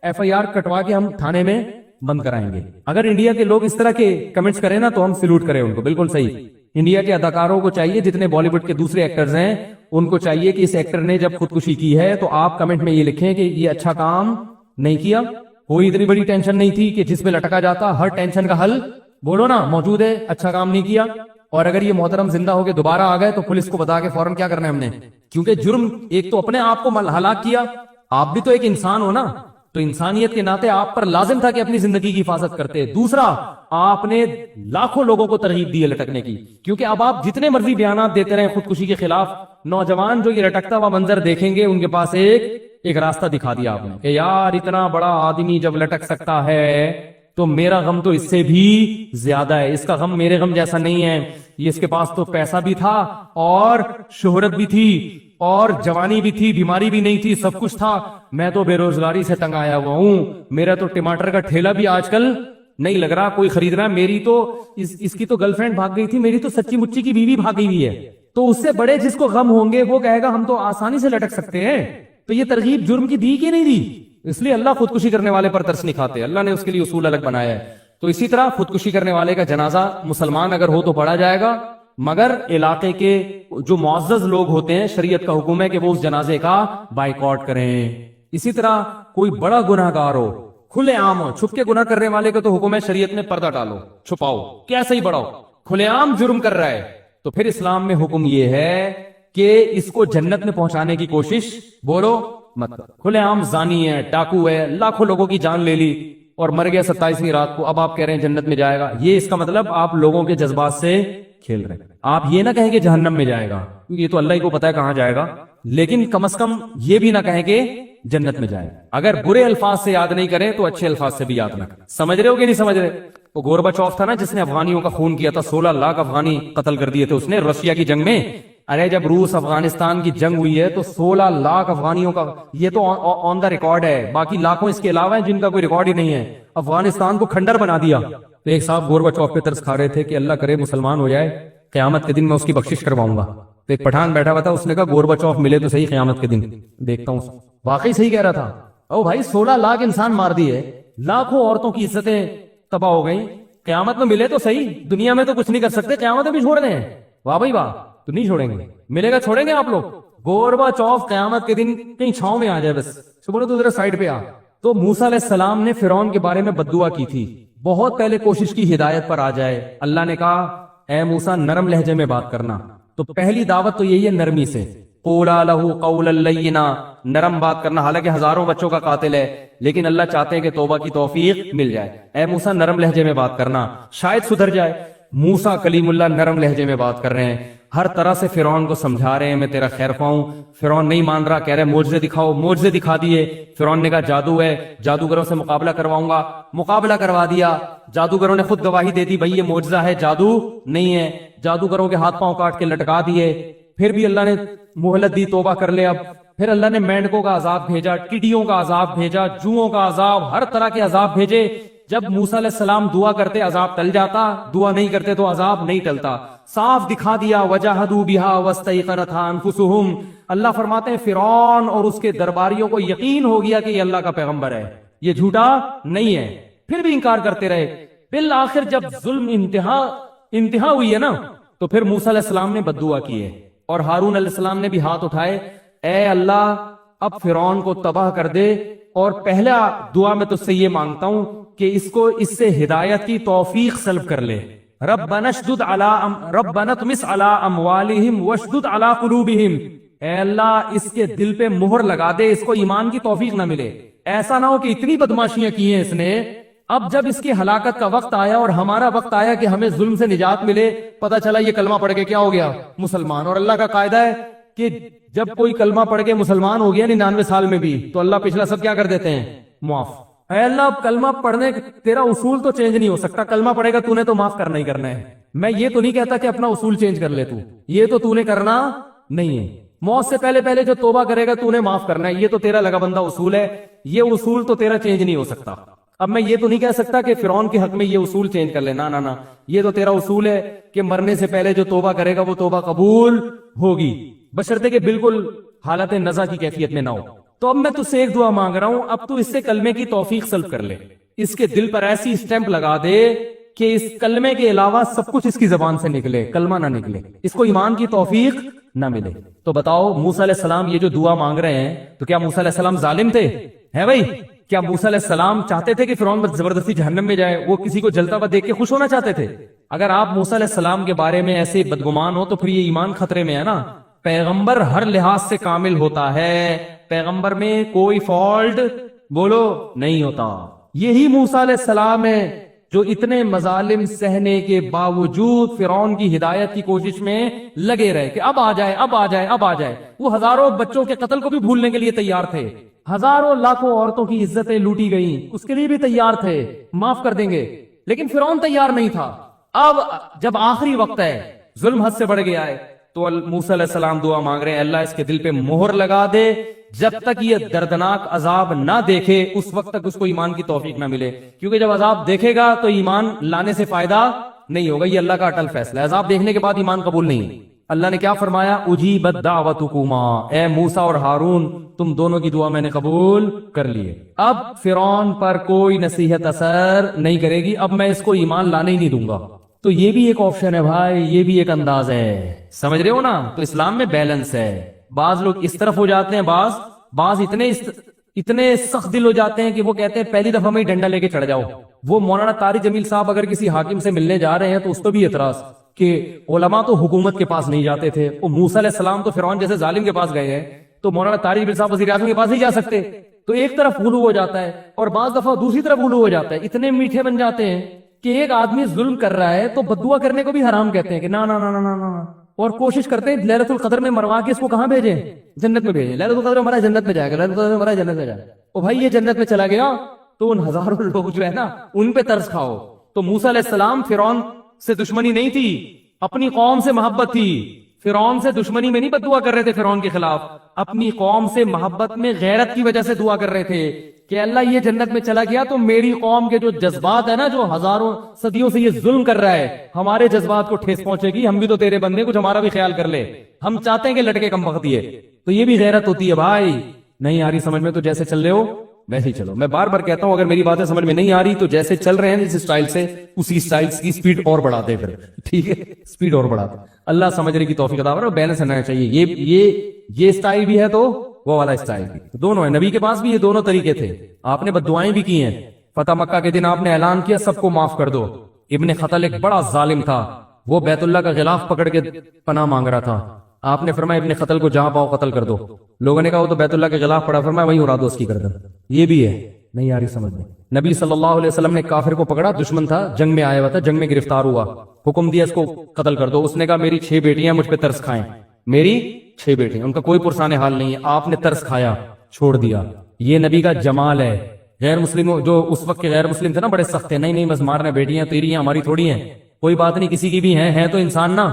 FIR کٹوا کے ہم تھانے میں بند کرائیں گے. اگر انڈیا کے لوگ اس طرح کے کمنٹس کریں نا تو ہم سلوٹ کریں ان کو, بالکل صحیح. انڈیا کے اداکاروں کو چاہیے, جتنے بالی ووڈ کے دوسرے ایکٹرز ہیں ان کو چاہیے کہ اس ایکٹر نے جب خودکشی کی ہے تو آپ کمنٹ میں یہ لکھیں کہ یہ اچھا کام نہیں کیا, کوئی اتنی بڑی ٹینشن نہیں تھی کہ جس پہ لٹکا جاتا, ہر ٹینشن کا حل بولو نا موجود ہے, اچھا کام نہیں کیا. اور اگر یہ محترم زندہ ہو کے دوبارہ آ گئے تو پولیس کو بتا کے فوراً کیا کرنا ہے ہم نے, کیونکہ جرم ایک تو اپنے آپ کو ہلاک کیا, آپ بھی تو ایک انسان ہو نا, تو انسانیت کے ناطے آپ پر لازم تھا کہ اپنی زندگی کی حفاظت کرتے. دوسرا, آپ نے لاکھوں لوگوں کو ترغیب دی ہے لٹکنے کی, کیونکہ اب آپ جتنے مرضی بیانات دیتے رہے خودکشی کے خلاف, نوجوان جو یہ لٹکتا ہوا منظر دیکھیں گے ان کے پاس ایک راستہ دکھا دیا آپ نے کہ یار اتنا بڑا آدمی جب لٹک سکتا ہے تو میرا غم تو اس سے بھی زیادہ ہے, اس کا غم میرے غم جیسا نہیں ہے. یہ اس کے پاس تو پیسہ بھی تھا اور شہرت بھی تھی اور جوانی بھی تھی, بیماری بھی نہیں تھی, سب کچھ تھا. میں تو بے روزگاری سے تنگ آیا ہوا ہوں, میرا تو ٹماٹر کا ٹھیلا بھی آج کل نہیں لگ رہا کوئی خرید رہا. میری تو اس کی تو گرل فرینڈ بھاگ گئی تھی, میری تو سچی مچی کی بیوی بھاگی ہوئی ہے. تو اس سے بڑے جس کو غم ہوں گے وہ کہے گا ہم تو آسانی سے لٹک سکتے ہیں. تو یہ ترغیب جرم کی دی کہ نہیں دی؟ اس لیے اللہ خودکشی کرنے والے پر ترس نہیں کھاتے, اللہ نے اس کے لیے اصول الگ بنایا ہے. تو اسی طرح خودکشی کرنے والے کا جنازہ مسلمان اگر ہو تو پڑھا جائے گا, مگر علاقے کے جو معزز لوگ ہوتے ہیں شریعت کا حکم ہے کہ وہ اس جنازے کا بائیکاٹ کریں. اسی طرح کوئی بڑا گناہ گار ہو, کھلے عام ہو, چھپ کے گناہ کرنے والے کا تو حکم ہے شریعت میں پردہ ڈالو, چھپاؤ, کیسے ہی بڑھاؤ. کھلے عام جرم کر رہا ہے تو پھر اسلام میں حکم یہ ہے کہ اس کو جنت میں پہنچانے کی کوشش بولو مت. کھلے عام زانی ہے, ڈاکو ہے, لاکھوں لوگوں کی جان لے لی اور مر گیا 27ویں رات کو, اب آپ کہہ رہے ہیں جنت میں جائے گا. یہ اس کا مطلب آپ لوگوں کے جذبات سے کھیل رہے ہیں. آپ یہ نہ کہیں کہ جہنم میں جائے گا, کیونکہ یہ تو اللہ ہی کو پتا ہے کہاں جائے گا, لیکن کم از کم یہ بھی نہ کہیں کہ جنت میں جائے. اگر برے الفاظ سے یاد نہیں کریں تو اچھے الفاظ سے بھی یاد نہ کریں. سمجھ رہے ہو کہ نہیں سمجھ رہے؟ وہ گورباچوف تھا نا جس نے افغانیوں کا خون کیا تھا, 16 لاکھ افغانی قتل کر دیے تھے اس نے رشیا کی جنگ میں. ارے جب روس افغانستان کی جنگ ہوئی ہے تو 16 لاکھ افغانیوں کا, یہ تو آن دا ریکارڈ ہے, باقی لاکھوں اس کے علاوہ ہیں جن کا کوئی ریکارڈ ہی نہیں ہے. افغانستان کو کھنڈر بنا دیا. تو ایک صاحب گورباچوف پہ ترس کھا رہے تھے کہ اللہ کرے مسلمان ہو جائے, قیامت کے دن میں اس کی بخشش کرواؤں گا. تو ایک پٹھان بیٹھا ہوا تھا, اس نے کہا گورباچوف ملے تو صحیح قیامت کے دن دیکھتا ہوں. واقعی صحیح کہہ رہا تھا. او بھائی 16 لاکھ انسان مار دیے, لاکھوں عورتوں کی عزتیں تباہ ہو گئی, قیامت میں ملے تو صحیح. دنیا میں تو کچھ نہیں کر سکتے, قیامت میں بھی چھوڑ دیں. واہ بھائی واہ, تو نہیں چھوڑیں گے, ملے گا چھوڑیں گے آپ لوگ. گورباچوف قیامت کے دن کہیں چھاؤں میں آ جائے بس, بولو تو ذرا سائڈ پہ آ, تو موسیٰ علیہ السلام نے فرعون کے بارے میں بد دعا کی تھی، بہت پہلے کوشش کی ہدایت پر آ جائے. اللہ نے کہا اے موسیٰ نرم لہجے میں بات کرنا. تو پہلی دعوت تو یہی ہے نرمی سے، قولا لہ قولا لینا، نرم بات کرنا. حالانکہ ہزاروں بچوں کا قاتل ہے لیکن اللہ چاہتے ہیں کہ توبہ کی توفیق مل جائے. اے موسیٰ نرم لہجے میں بات کرنا، شاید سدھر جائے. موسیٰ کلیم اللہ نرم لہجے میں بات کر رہے ہیں، ہر طرح سے فرعون کو سمجھا رہے ہیں میں تیرا خیر خواہ ہوں. فرعون نہیں مان رہا، کہہ رہے معجزے دکھاؤ. معجزے دکھا دیے. فرعون نے کہا جادو ہے، جادوگروں سے مقابلہ کرواؤں گا. مقابلہ کروا دیا. جادوگروں نے خود گواہی دے دی بھائی یہ معجزہ ہے، جادو نہیں ہے. جادوگروں کے ہاتھ پاؤں کاٹ کے لٹکا دیے. پھر بھی اللہ نے مہلت دی، توبہ کر لے اب. پھر اللہ نے مینڈکوں کا عذاب بھیجا، ٹڈیوں کا عذاب بھیجا، جوؤں کا عذاب، ہر طرح کے عذاب بھیجے. جب موسیٰ علیہ السلام دعا کرتے عذاب ٹل جاتا، دعا نہیں کرتے تو عذاب نہیں ٹلتا. صاف دکھا دیا وجاہدوا بہا واستیقنتھا انفسہم. اللہ فرماتے ہیں فرعون اور اس کے درباریوں کو یقین ہو گیا کہ یہ اللہ کا پیغمبر ہے، یہ جھوٹا نہیں ہے، پھر بھی انکار کرتے رہے. بالآخر جب ظلم انتہا ہوئی ہے نا تو پھر موسیٰ علیہ السلام نے بد دعا کی ہے اور ہارون علیہ السلام نے بھی ہاتھ اٹھائے، اے اللہ اب فرعون کو تباہ کر دے، اور پہلا دعا میں تجھ سے یہ مانگتا ہوں کہ اس کو اس سے ہدایت کی توفیق سلب کر لے. ربنا اطمس علی اموالہم واشدد علی قلوبہم. اے اللہ اس کے دل پہ مہر لگا دے، اس کو ایمان کی توفیق نہ ملے. ایسا نہ ہو کہ اتنی بدماشیاں کی ہیں اس نے، اب جب اس کی ہلاکت کا وقت آیا اور ہمارا وقت آیا کہ ہمیں ظلم سے نجات ملے، پتہ چلا یہ کلمہ پڑھ کے کیا ہو گیا؟ مسلمان. اور اللہ کا قاعدہ ہے کہ جب کوئی کلمہ پڑھ کے مسلمان ہو گیا 99 سال میں بھی تو اللہ پچھلا سب کیا کر دیتے ہیں؟ معاف. اے اللہ اب کلمہ پڑھنے تیرا اصول تو چینج نہیں ہو سکتا، کلمہ پڑھے گا تو نے تو معاف کرنا ہی کرنا ہے. میں یہ تو نہیں کہتا کہ اپنا اصول چینج کر لے، تو یہ تو نے کرنا نہیں ہے. موت سے پہلے جو توبہ کرے گا تو نے معاف کرنا ہے، یہ تو تیرا لگا بندہ اصول ہے، یہ اصول تو تیرا چینج نہیں ہو سکتا. اب میں یہ تو نہیں کہہ سکتا کہ فرعون کے حق میں یہ اصول چینج کر لینا، نہ یہ تو تیرا اصول ہے کہ مرنے سے پہلے جو توبہ کرے گا وہ توبہ قبول ہوگی، بشرطے کہ بالکل حالت نزع کی کیفیت میں نہ ہو. تو اب میں تجھ سے ایک دعا مانگ رہا ہوں، اب تو اس سے کلمے کی توفیق سلب کر لے، اس کے دل پر ایسی اسٹیمپ لگا دے کہ اس کلمے کے علاوہ سب کچھ اس کی زبان سے نکلے، کلمہ نہ نکلے، اس کو ایمان کی توفیق نہ ملے. تو بتاؤ موسیٰ علیہ السلام یہ جو دعا مانگ رہے ہیں تو کیا موسیٰ علیہ السلام ظالم تھے؟ ہے بھائی؟ کیا موسیٰ علیہ السلام چاہتے تھے کہ فرعون زبردستی جہنم میں جائے؟ وہ کسی کو جلتا ہوا دیکھ کے خوش ہونا چاہتے تھے؟ اگر آپ موسیٰ علیہ السلام کے بارے میں ایسے بدگمان ہو تو پھر یہ ایمان خطرے میں ہے نا. پیغمبر ہر لحاظ سے کامل ہوتا ہے، پیغمبر میں کوئی فالٹ بولو نہیں ہوتا. یہی موسیٰ علیہ السلام ہے جو اتنے مظالم سہنے کے باوجود فرعون کی ہدایت کی کوشش میں لگے رہے کہ اب آ جائے اب آ جائے اب آ جائے. وہ ہزاروں بچوں کے قتل کو بھی بھولنے کے لیے تیار تھے، ہزاروں لاکھوں عورتوں کی عزتیں لوٹی گئیں اس کے لیے بھی تیار تھے، معاف کر دیں گے، لیکن فرعون تیار نہیں تھا. اب جب آخری وقت ہے، ظلم حد سے بڑھ گیا ہے، تو موسیٰ علیہ السلام دعا مانگ رہے ہیں اللہ اس کے دل پہ مہر لگا دے، جب تک یہ دردناک عذاب نہ دیکھے اس وقت تک اس کو ایمان کی توفیق نہ ملے. کیونکہ جب عذاب دیکھے گا تو ایمان لانے سے فائدہ نہیں ہوگا، یہ اللہ کا اٹل فیصلہ ہے. عذاب دیکھنے کے بعد ایمان قبول نہیں. اللہ نے کیا فرمایا؟ اجیبت دعوتکما، اے موسیٰ اور ہارون تم دونوں کی دعا میں نے قبول کر لیے. اب فرعون پر کوئی نصیحت اثر نہیں کرے گی، اب میں اس کو ایمان لانے ہی نہیں دوں گا. تو یہ بھی ایک آپشن ہے بھائی، یہ بھی ایک انداز ہے، سمجھ رہے ہو نا؟ تو اسلام میں بیلنس ہے. بعض لوگ اس طرف ہو جاتے ہیں، بعض اتنے سخت دل ہو جاتے ہیں کہ وہ کہتے ہیں پہلی دفعہ میں ہی ڈنڈا لے کے چڑھ جاؤ. وہ مولانا طارق جمیل صاحب اگر کسی حاکم سے ملنے جا رہے ہیں تو اس کو بھی اعتراض کہ علماء تو حکومت کے پاس نہیں جاتے تھے، وہ موسیٰ علیہ السلام تو فرعون جیسے ظالم کے پاس گئے ہیں، تو مولانا طارق جمیل صاحب وزیر اعظم کے پاس نہیں جا سکتے. تو ایک طرف غلو ہو جاتا ہے اور بعض دفعہ دوسری طرف غلو ہو جاتا ہے. اتنے میٹھے بن جاتے ہیں کہ ایک آدمی ظلم کر رہا ہے تو بددعا کرنے کو بھی حرام کہتے ہیں کہ نا نا نا نا نا نا، اور کوشش کرتے ہیں لیلۃ القدر میں مروا کے اس کو کہاں بھیجیں؟ جنت میں بھیجیں. لیلۃ القدر میں مرا جنت میں جائے گا، لیلۃ القدر میں مرا جنت میں جائے گا. او بھائی یہ جنت میں چلا گیا تو ان ہزاروں لوگ جو ہے نا ان پہ ترس کھاؤ. تو موسیٰ علیہ السلام فرعون سے دشمنی نہیں تھی، اپنی قوم سے محبت تھی. فرعون سے دشمنی میں نہیں بددعا کر رہے تھے فرعون کے خلاف، اپنی قوم سے محبت میں غیرت کی وجہ سے دعا کر رہے تھے کہ اللہ یہ جنت میں چلا گیا تو میری قوم کے جو جذبات ہے نا، جو ہزاروں صدیوں سے یہ ظلم کر رہا ہے، ہمارے جذبات کو ٹھیس پہنچے گی. ہم بھی تو تیرے بندے، کچھ ہمارا بھی خیال کر لے. ہم چاہتے ہیں کہ لٹکے کم وقتی ہے. تو یہ بھی غیرت ہوتی ہے بھائی. نہیں آ رہی سمجھ میں تو جیسے چل رہے ہو ویسے ہی چلو. میں بار بار کہتا ہوں اگر میری باتیں سمجھ میں نہیں آ رہی تو جیسے چل رہے ہیں جس اسٹائل سے، اسی اسٹائل کی سپیڈ اور بڑھا دے پھر، ٹھیک ہے؟ سپیڈ اور بڑھا دے. اللہ سمجھنے کی توفیق عطا فرمائے. بیلنس رہنا چاہیے. یہ اسٹائل بھی ہے تو وہ والا اسٹائل بھی دونوں ہے نبی کے پاس بھی یہ دونوں طریقے تھے. آپ نے بددعائیں بھی کی ہیں. فتح مکہ کے دن آپ نے اعلان کیا سب کو معاف کر دو. ابن خطل ایک بڑا ظالم تھا, وہ بیت اللہ کا غلاف پکڑ کے پناہ مانگ رہا تھا. آپ نے فرمایا ابن خطل کو جہاں پاؤ قتل کر دو. لوگوں نے کہا وہ تو بیت اللہ کے خلاف پڑا, فرمایا وہیں اڑا دو اس کی گردن. یہ بھی ہے, نہیں آ رہی سمجھ میں. نبی صلی اللہ علیہ وسلم نے کافر کو پکڑا, دشمن تھا, جنگ میں آیا ہوا تھا, جنگ میں گرفتار ہوا, حکم دیا اس کو قتل کر دو. اس نے کہا میری 6 بیٹیاں مجھ پہ ترس کھائیں, میری 6 بیٹیاں, ان کا کوئی پرسان حال نہیں ہے. آپ نے ترس کھایا, چھوڑ دیا. یہ نبی کا جمال ہے. غیر مسلموں جو اس وقت کے غیر مسلم تھے نا بڑے سخت تھے, نہیں نہیں بس مارنا, بیٹیاں تیری ہیں ہماری تھوڑی ہیں, کوئی بات نہیں کسی کی بھی ہیں تو انسان نا.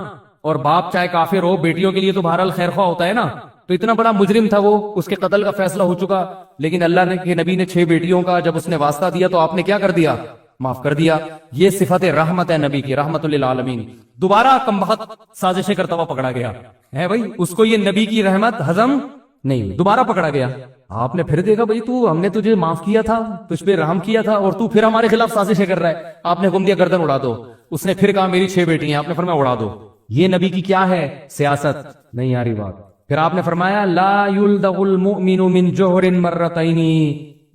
اور باپ چاہے کافر ہو, بیٹیوں کے لیے تو بہرحال خیر خواہ ہوتا ہے نا. تو اتنا بڑا مجرم تھا وہ, اس کے قتل کا فیصلہ ہو چکا, لیکن اللہ نے کہ نبی نے 6 بیٹیوں کا جب اس نے واسطہ دیا تو آپ نے کیا کر دیا, معاف کر دیا. یہ صفت رحمت ہے نبی کی, رحمت للعالمین. دوبارہ کم بخت سازشیں کرتا ہوا پکڑا گیا ہے بھائی, اس کو یہ نبی کی رحمت ہضم نہیں ہوئی, دوبارہ پکڑا گیا. آپ نے پھر دیکھا بھائی تو ہم نے تجھے معاف کیا تھا, تجھ پہ رحم کیا تھا, اور تو پھر ہمارے خلاف سازشیں کر رہا ہے. آپ نے حکم دیا گردن اڑا دو. اس نے پھر کہا میری 6 بیٹی ہیں, آپ نے فرمایا اڑا دو. یہ نبی کی کیا ہے, سیاست. نہیں آ رہی بات. پھر آپ نے فرمایا لا یلدغ المؤمن من جوہر مرتین,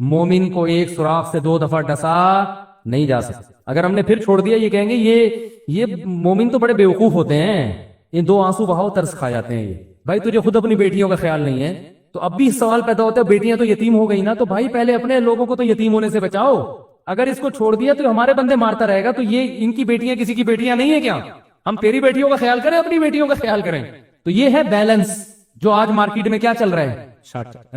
مومن کو ایک سوراخ سے 2 دفعہ ڈسا نہیں جا سکتا. اگر ہم نے پھر چھوڑ دیا, یہ کہیں گے یہ مومن تو بڑے بیوقوف ہوتے ہیں, ان 2 آنسو بہاؤ ترس کھا جاتے ہیں. بھائی تجھے خود اپنی بیٹیوں کا خیال نہیں ہے, تو اب بھی سوال پیدا ہوتا ہے بیٹیاں تو یتیم ہو گئی نا, تو بھائی پہلے اپنے لوگوں کو تو یتیم ہونے سے بچاؤ. اگر اس کو چھوڑ دیا تو ہمارے بندے مارتا رہے گا, تو یہ ان کی بیٹیاں کسی کی بیٹیاں نہیں ہیں کیا؟ ہم تیری بیٹیوں کا خیال کریں, اپنی بیٹیوں کا خیال کریں. تو یہ ہے بیلنس جو آج مارکیٹ میں کیا چل رہا ہے.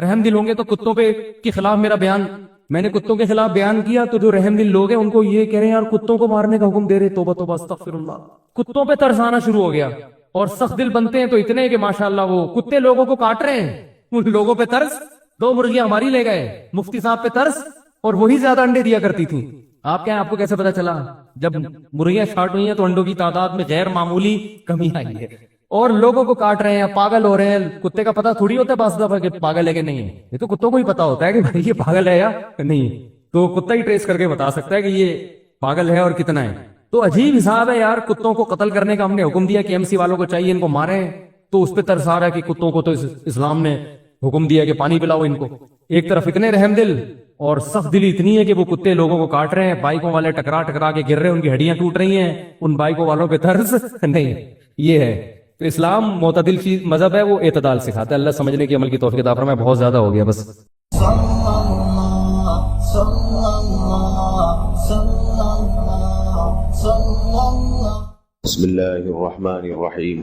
رحم دل ہوں گے تو کتوں پہ کے خلاف میرا بیان, میں نے کتوں کے خلاف بیان کیا, تو جو رحم دل لوگ ہیں ان کو یہ کہہ رہے ہیں یار کتوں کو مارنے کا حکم دے رہے, توبہ توبہ استغفر اللہ. کتوں پہ ترس آنا شروع ہو گیا, اور سخت دل بنتے ہیں تو اتنے کہ ماشاءاللہ وہ کتے لوگوں کو کاٹ رہے ہیں. ان لوگوں پہ ترس, 2 مرغیاں ہماری لے گئے, مفتی صاحب پہ ترس, اور وہی زیادہ انڈے دیا کرتی تھیں. آپ کیا, آپ کو کیسے پتا چلا؟ جب مرغیاں شارٹ ہوئی ہیں تو انڈوں کی تعداد میں غیر معمولی کمی آئی ہے, اور لوگوں کو کاٹ رہے ہیں, پاگل ہو رہے ہیں. کتے کا پتا تھوڑی ہوتا ہے بعض دفعہ کہ پاگل ہے کہ نہیں ہے, یہ تو کتوں کو ہی پتا ہوتا ہے کہ بھائی یہ پاگل ہے یا نہیں, تو کتا ہی ٹریس کر کے بتا سکتا ہے کہ یہ پاگل ہے اور کتنا ہے. تو عجیب حساب ہے یار, کتوں کو قتل کرنے کا ہم نے حکم دیا کہ ایم سی والوں کو چاہیے ان کو ماریں, تو اس پہ ترس آ رہا ہے کہ کتوں کو تو اسلام نے حکم دیا کہ پانی پلاؤ ان کو. ایک طرف اتنے رحم دل اور سخت دلی اتنی ہے کہ وہ کتے لوگوں کو کاٹ رہے ہیں, بائکوں والے ٹکرا کے گر رہے ہیں, ان کی ہڈیاں ٹوٹ رہی ہیں, ان بائکوں والوں پہ ترس نہیں. یہ ہے تو اسلام معتدل مذہب ہے, وہ اعتدال سکھاتا ہے. اللہ سمجھنے کی عمل کی توفیق عطا فرمائے. بہت زیادہ ہو گیا بس. بسم اللہ الرحمن الرحیم.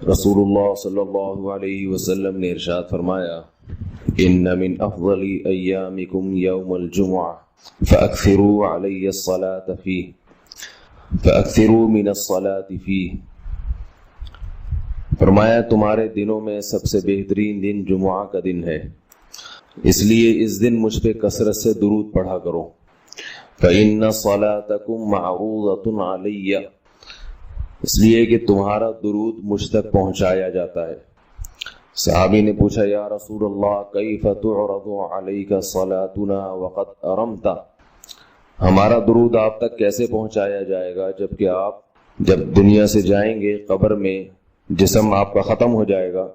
رسول اللہ صلی اللہ علیہ وسلم نے ارشاد فرمایا ان من افضل ایامکم یوم الجمعہ فاکثروا علی الصلاة فیہ فاکثروا من الصلاة فیہ. فرمایا تمہارے دنوں میں سب سے بہترین دن جمعہ کا دن ہے, اس لیے اس دن مجھ پہ کثرت سے درود پڑھا کرو. فإن صلاتکم معروضۃ علی, اس لیے کہ تمہارا درود مجھ تک پہنچایا جاتا ہے. صحابی نے پوچھا یا رسول اللہ کیف تعرض علیک صلاتنا وقد ارمت, ہمارا درود آپ تک کیسے پہنچایا جائے گا جبکہ آپ جب دنیا سے جائیں گے, قبر میں جسم آپ کا ختم ہو جائے گا,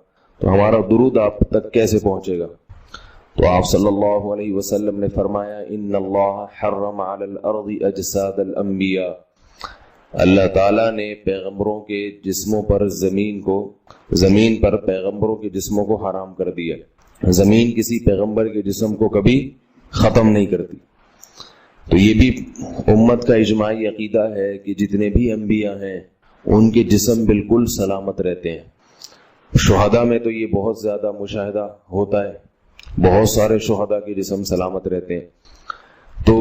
تو ہمارا درود آپ تک کیسے پہنچے گا؟ تو آپ صلی اللہ علیہ وسلم نے فرمایا ان اللہ حرم علی الارض اجساد الانبیاء, اللہ تعالیٰ نے پیغمبروں کے جسموں پر زمین پر پیغمبروں کے جسموں کو حرام کر دیا. زمین کسی پیغمبر کے جسم کو کبھی ختم نہیں کرتی. تو یہ بھی امت کا اجماعی عقیدہ ہے کہ جتنے بھی انبیاء ہیں ان کے جسم بالکل سلامت رہتے ہیں. شہداء میں تو یہ بہت زیادہ مشاہدہ ہوتا ہے, بہت سارے شہداء کے جسم سلامت رہتے ہیں. تو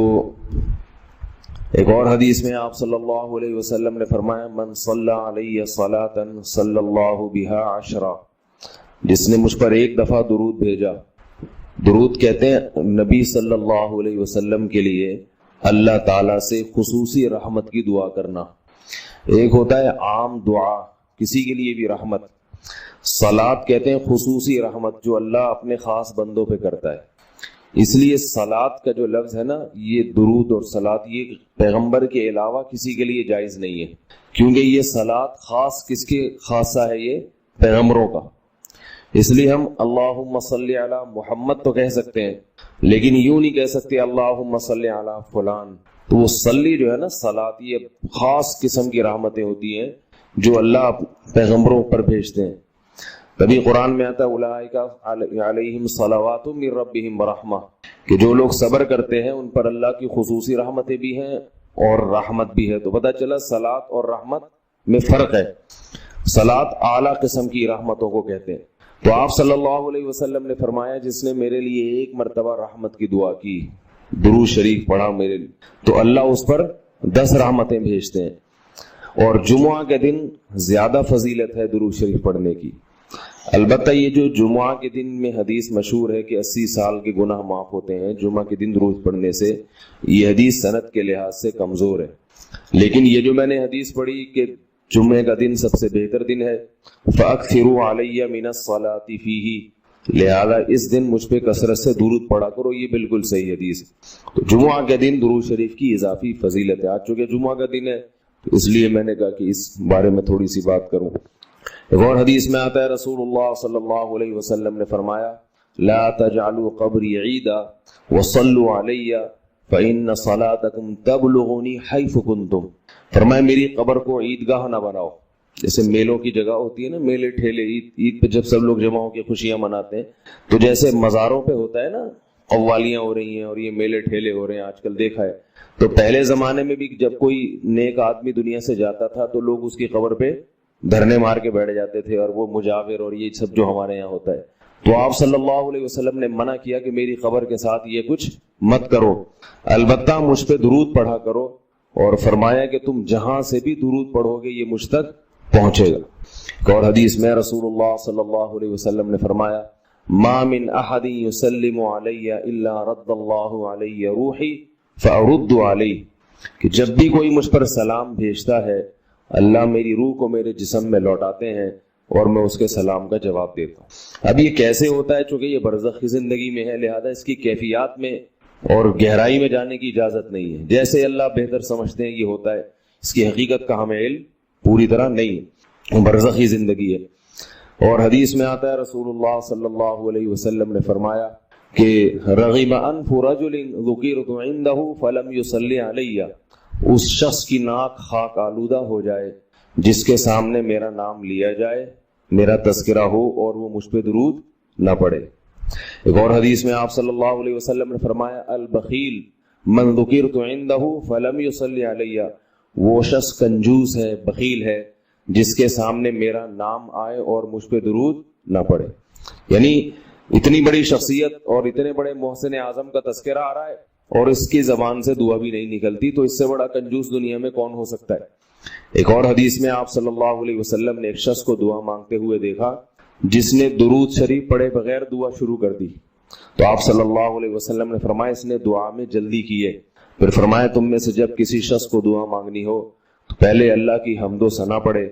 ایک اور حدیث میں آپ صلی اللہ علیہ وسلم نے فرمایا من صلی علیہ صلاۃ صلی اللہ بہا عشرہ, جس نے مجھ پر ایک دفعہ درود بھیجا. درود کہتے ہیں نبی صلی اللہ علیہ وسلم کے لیے اللہ تعالیٰ سے خصوصی رحمت کی دعا کرنا. ایک ہوتا ہے عام دعا, کسی کے لیے بھی رحمت. صلاۃ کہتے ہیں خصوصی رحمت جو اللہ اپنے خاص بندوں پہ کرتا ہے. اس لیے صلاۃ کا جو لفظ ہے نا, یہ درود اور صلاۃ یہ پیغمبر کے علاوہ کسی کے لیے جائز نہیں ہے, کیونکہ یہ صلاۃ خاص کس کے خاصہ ہے, یہ پیغمبروں کا. اس لیے ہم اللہم صلی علی محمد تو کہہ سکتے ہیں، لیکن یوں نہیں کہہ سکتے اللہم صلی علی فلان. تو وہ صلی جو ہے نا، صلاۃ، یہ خاص قسم کی رحمتیں ہوتی ہیں جو اللہ پیغمبروں پر بھیجتے ہیں. تبھی قرآن میں آتا ہے اولئک علیہم صلوات من ربہم ورحمہ، کہ جو لوگ صبر کرتے ہیں ان پر اللہ کی خصوصی رحمتیں بھی ہیں اور رحمت بھی ہے. تو پتہ چلا صلاۃ اور رحمت میں فرق ہے. صلاۃ اعلیٰ قسم کی رحمتوں کو کہتے ہیں. تو آپ صلی اللہ علیہ وسلم نے فرمایا جس نے میرے لیے ایک مرتبہ رحمت کی دعا کی، درود شریف پڑھا میرے لیے، تو اللہ اس پر 10 رحمتیں بھیجتے ہیں. اور جمعہ کے دن زیادہ فضیلت ہے درود شریف پڑھنے کی. البتہ یہ جو جمعہ کے دن میں حدیث مشہور ہے کہ 80 سال کے گناہ معاف ہوتے ہیں جمعہ کے دن درود پڑھنے سے، یہ حدیث سند کے لحاظ سے کمزور ہے. لیکن یہ جو میں نے حدیث پڑھی کہ جمعے کا دن سب سے بہتر دن ہے، فَأَكْثِرُوا عَلَيَّ مِنَ الصَّلَاةِ فِيهِ، لہذا اس دن مجھ پہ کثرت سے درود پڑھا کرو، یہ بالکل صحیح حدیث ہے. تو جمعہ کے دن درود شریف کی اضافی فضیلت ہے. آج چونکہ جمعہ کا دن ہے تو اس لیے میں نے کہا کہ اس بارے میں تھوڑی سی بات کروں. ایک اور حدیث میں آتا ہے رسول اللہ صلی اللہ علیہ وسلم نے فرمایا لا تجعلوا قبری عیدا وصلوا علی فإن صلاتکم تبلغنی حیث کنتم. فرمایا میری قبر کو عیدگاہ نہ بناؤ. جیسے میلوں کی جگہ ہوتی ہے نا، میلے ٹھیلے، عید پہ جب سب لوگ جمع ہو کے خوشیاں مناتے ہیں، تو جیسے مزاروں پہ ہوتا ہے نا، قوالیاں ہو رہی ہیں اور یہ میلے ٹھیلے ہو رہے ہیں آج کل دیکھا ہے. تو پہلے زمانے میں بھی جب کوئی نیک آدمی دنیا سے جاتا تھا تو لوگ اس کی قبر پہ دھرنے مار کے بیٹھ جاتے تھے، اور وہ مجاور اور یہ سب جو ہمارے یہاں ہوتا ہے. تو آپ صلی اللہ علیہ وسلم نے منع کیا کہ میری قبر کے ساتھ یہ کچھ مت کرو، البتہ مجھ پہ درود پڑھا کرو، اور فرمایا کہ تم جہاں سے بھی درود پڑھو گے یہ مجھ تک پہنچے گا. اور حدیث میں رسول اللہ صلی اللہ علیہ وسلم نے فرمایا ما من احد یسلم علی الا رد اللہ علی روحی فارد علیہ، کہ جب بھی کوئی مجھ پر سلام بھیجتا ہے اللہ میری روح کو میرے جسم میں لوٹاتے ہیں اور میں اس کے سلام کا جواب دیتا ہوں. اب یہ کیسے ہوتا ہے؟ چونکہ یہ برزخ کی زندگی میں ہے، لہذا اس کی کیفیات میں اور گہرائی میں جانے کی اجازت نہیں ہے. جیسے اللہ بہتر سمجھتے ہیں یہ ہوتا ہے، اس کی حقیقت کا ہمیں علم پوری طرح نہیں ہے، برزخی زندگی ہے. اور حدیث میں آتا ہے رسول اللہ صلی اللہ علیہ وسلم نے فرمایا کہ رغم انف رجل ذکرت عنده فلم يصلی علی، اس شخص کی ناک خاک آلودہ ہو جائے جس کے سامنے میرا نام لیا جائے، میرا تذکرہ ہو اور وہ مجھ پہ درود نہ پڑے. ایک اور حدیث میں آپ صلی اللہ علیہ وسلم نے فرمایا البخیل من ذکرت عنده فلم يصلی علی، وہ شخص کنجوس ہے، بخیل ہے جس کے سامنے میرا نام آئے اور مجھ پہ درود نہ پڑے. یعنی اتنی بڑی شخصیت اور اتنے بڑے محسن اعظم کا تذکرہ آ رہا ہے اور اس کی زبان سے دعا بھی نہیں نکلتی، تو اس سے بڑا کنجوس دنیا میں کون ہو سکتا ہے. ایک اور حدیث میں آپ صلی اللہ علیہ وسلم نے ایک شخص کو دعا مانگتے ہوئے دیکھا جس نے درود شریف پڑھے بغیر دعا شروع کر دی. تو آپ صلی اللہ علیہ وسلم نے فرمایا اس نے دعا میں جلدی کی ہے. پھر فرمایا تم میں سے جب کسی شخص کو دعا مانگنی ہو تو پہلے اللہ کی حمد و ثنا پڑھے،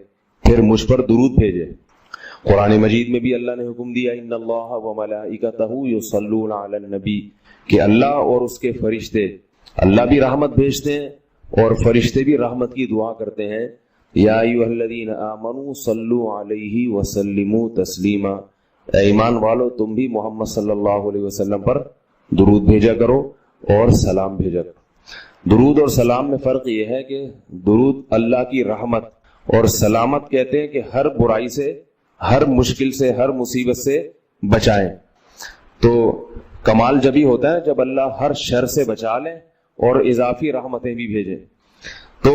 پھر مجھ پر درود بھیجے. قرآن مجید میں بھی اللہ نے حکم دیا ان اللہ وملائکتہ یصلون علی النبی، کہ اللہ اور اس کے فرشتے، اللہ بھی رحمت بھیجتے ہیں اور فرشتے بھی رحمت کی دعا کرتے ہیں. یا ایھا الذین آمنوا صلوا علیہ وسلموا تسلیما، اے ایمان والو تم بھی محمد صلی اللہ علیہ وسلم پر درود بھیجا کرو اور سلام بھیجا کرو. درود اور سلام میں فرق یہ ہے کہ درود اللہ کی رحمت اور سلامت کہتے ہیں کہ ہر برائی سے، ہر مشکل سے، ہر مصیبت سے بچائیں. تو کمال جبھی ہوتا ہے جب اللہ ہر شر سے بچا لیں اور اضافی رحمتیں بھی بھیجیں. تو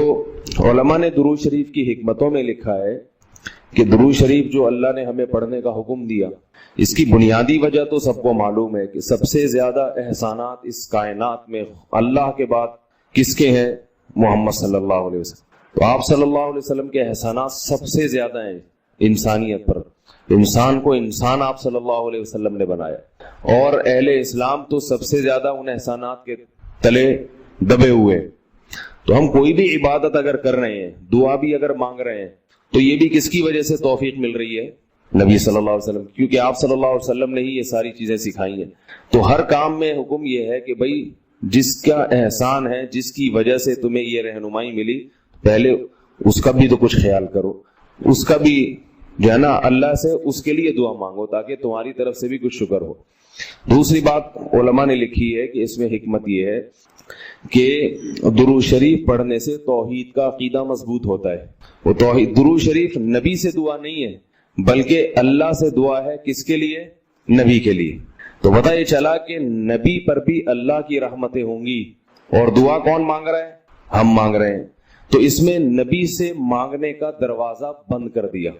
علماء نے درود شریف کی حکمتوں میں لکھا ہے کہ درود شریف جو اللہ نے ہمیں پڑھنے کا حکم دیا، اس کی بنیادی وجہ تو سب کو معلوم ہے کہ سب سے زیادہ احسانات اس کائنات میں اللہ کے بعد کس کے ہیں؟ محمد صلی اللہ علیہ وسلم. تو آپ صلی اللہ علیہ وسلم کے احسانات سب سے زیادہ ہیں انسانیت پر. انسان کو انسان آپ صلی اللہ علیہ وسلم نے بنایا، اور اہل اسلام تو سب سے زیادہ ان احسانات کے تلے دبے ہوئے. تو ہم کوئی بھی عبادت اگر کر رہے ہیں، دعا بھی اگر مانگ رہے ہیں، تو یہ بھی کس کی وجہ سے توفیق مل رہی ہے؟ نبی صلی اللہ علیہ وسلم، کیونکہ آپ صلی اللہ علیہ وسلم نے ہی یہ ساری چیزیں سکھائی ہیں. تو ہر کام میں حکم یہ ہے کہ بھئی جس کا احسان ہے، جس کی وجہ سے تمہیں یہ رہنمائی ملی، پہلے اس کا بھی تو کچھ خیال کرو، اس کا بھی جو ہے نا اللہ سے اس کے لیے دعا مانگو تاکہ تمہاری طرف سے بھی کچھ شکر ہو. دوسری بات علماء نے لکھی ہے کہ اس میں حکمت یہ ہے کہ درود شریف پڑھنے سے توحید کا عقیدہ مضبوط ہوتا ہے. وہ توحید درود شریف نبی سے دعا نہیں ہے بلکہ اللہ سے دعا ہے. کس کے لیے؟ نبی کے لیے. تو پتہ یہ چلا کہ نبی پر بھی اللہ کی رحمتیں ہوں گی. اور دعا کون مانگ رہا ہے؟ ہم مانگ رہے ہیں. تو اس میں نبی سے مانگنے کا دروازہ بند کر دیا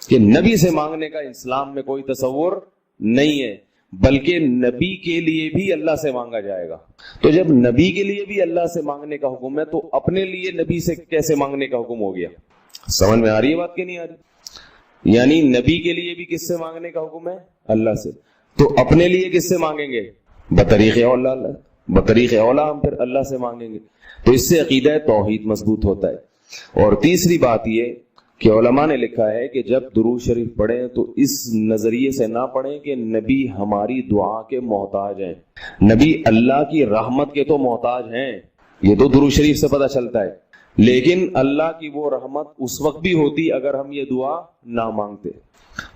کہ نبی سے مانگنے کا اسلام میں کوئی تصور نہیں ہے بلکہ نبی کے لیے بھی اللہ سے مانگا جائے گا. تو جب نبی کے لیے بھی اللہ سے مانگنے کا حکم ہے تو اپنے لیے نبی سے کیسے مانگنے کا حکم ہو گیا؟ سمجھ میں آ رہی ہے بات کہ نہیں آ رہی؟ یعنی نبی کے لیے بھی کس سے مانگنے کا حکم ہے؟ اللہ سے. تو اپنے لیے کس سے مانگیں گے؟ بطریق اولا. بطریق اولا ہم پھر اللہ سے مانگیں گے. تو اس سے عقیدہ توحید مضبوط ہوتا ہے. اور تیسری بات یہ کہ علماء نے لکھا ہے کہ جب درود شریف پڑھیں تو اس نظریے سے نہ پڑھیں کہ نبی ہماری دعا کے محتاج ہیں. نبی اللہ کی رحمت کے تو محتاج ہیں, یہ تو درود شریف سے پتہ چلتا ہے, لیکن اللہ کی وہ رحمت اس وقت بھی ہوتی اگر ہم یہ دعا نہ مانگتے.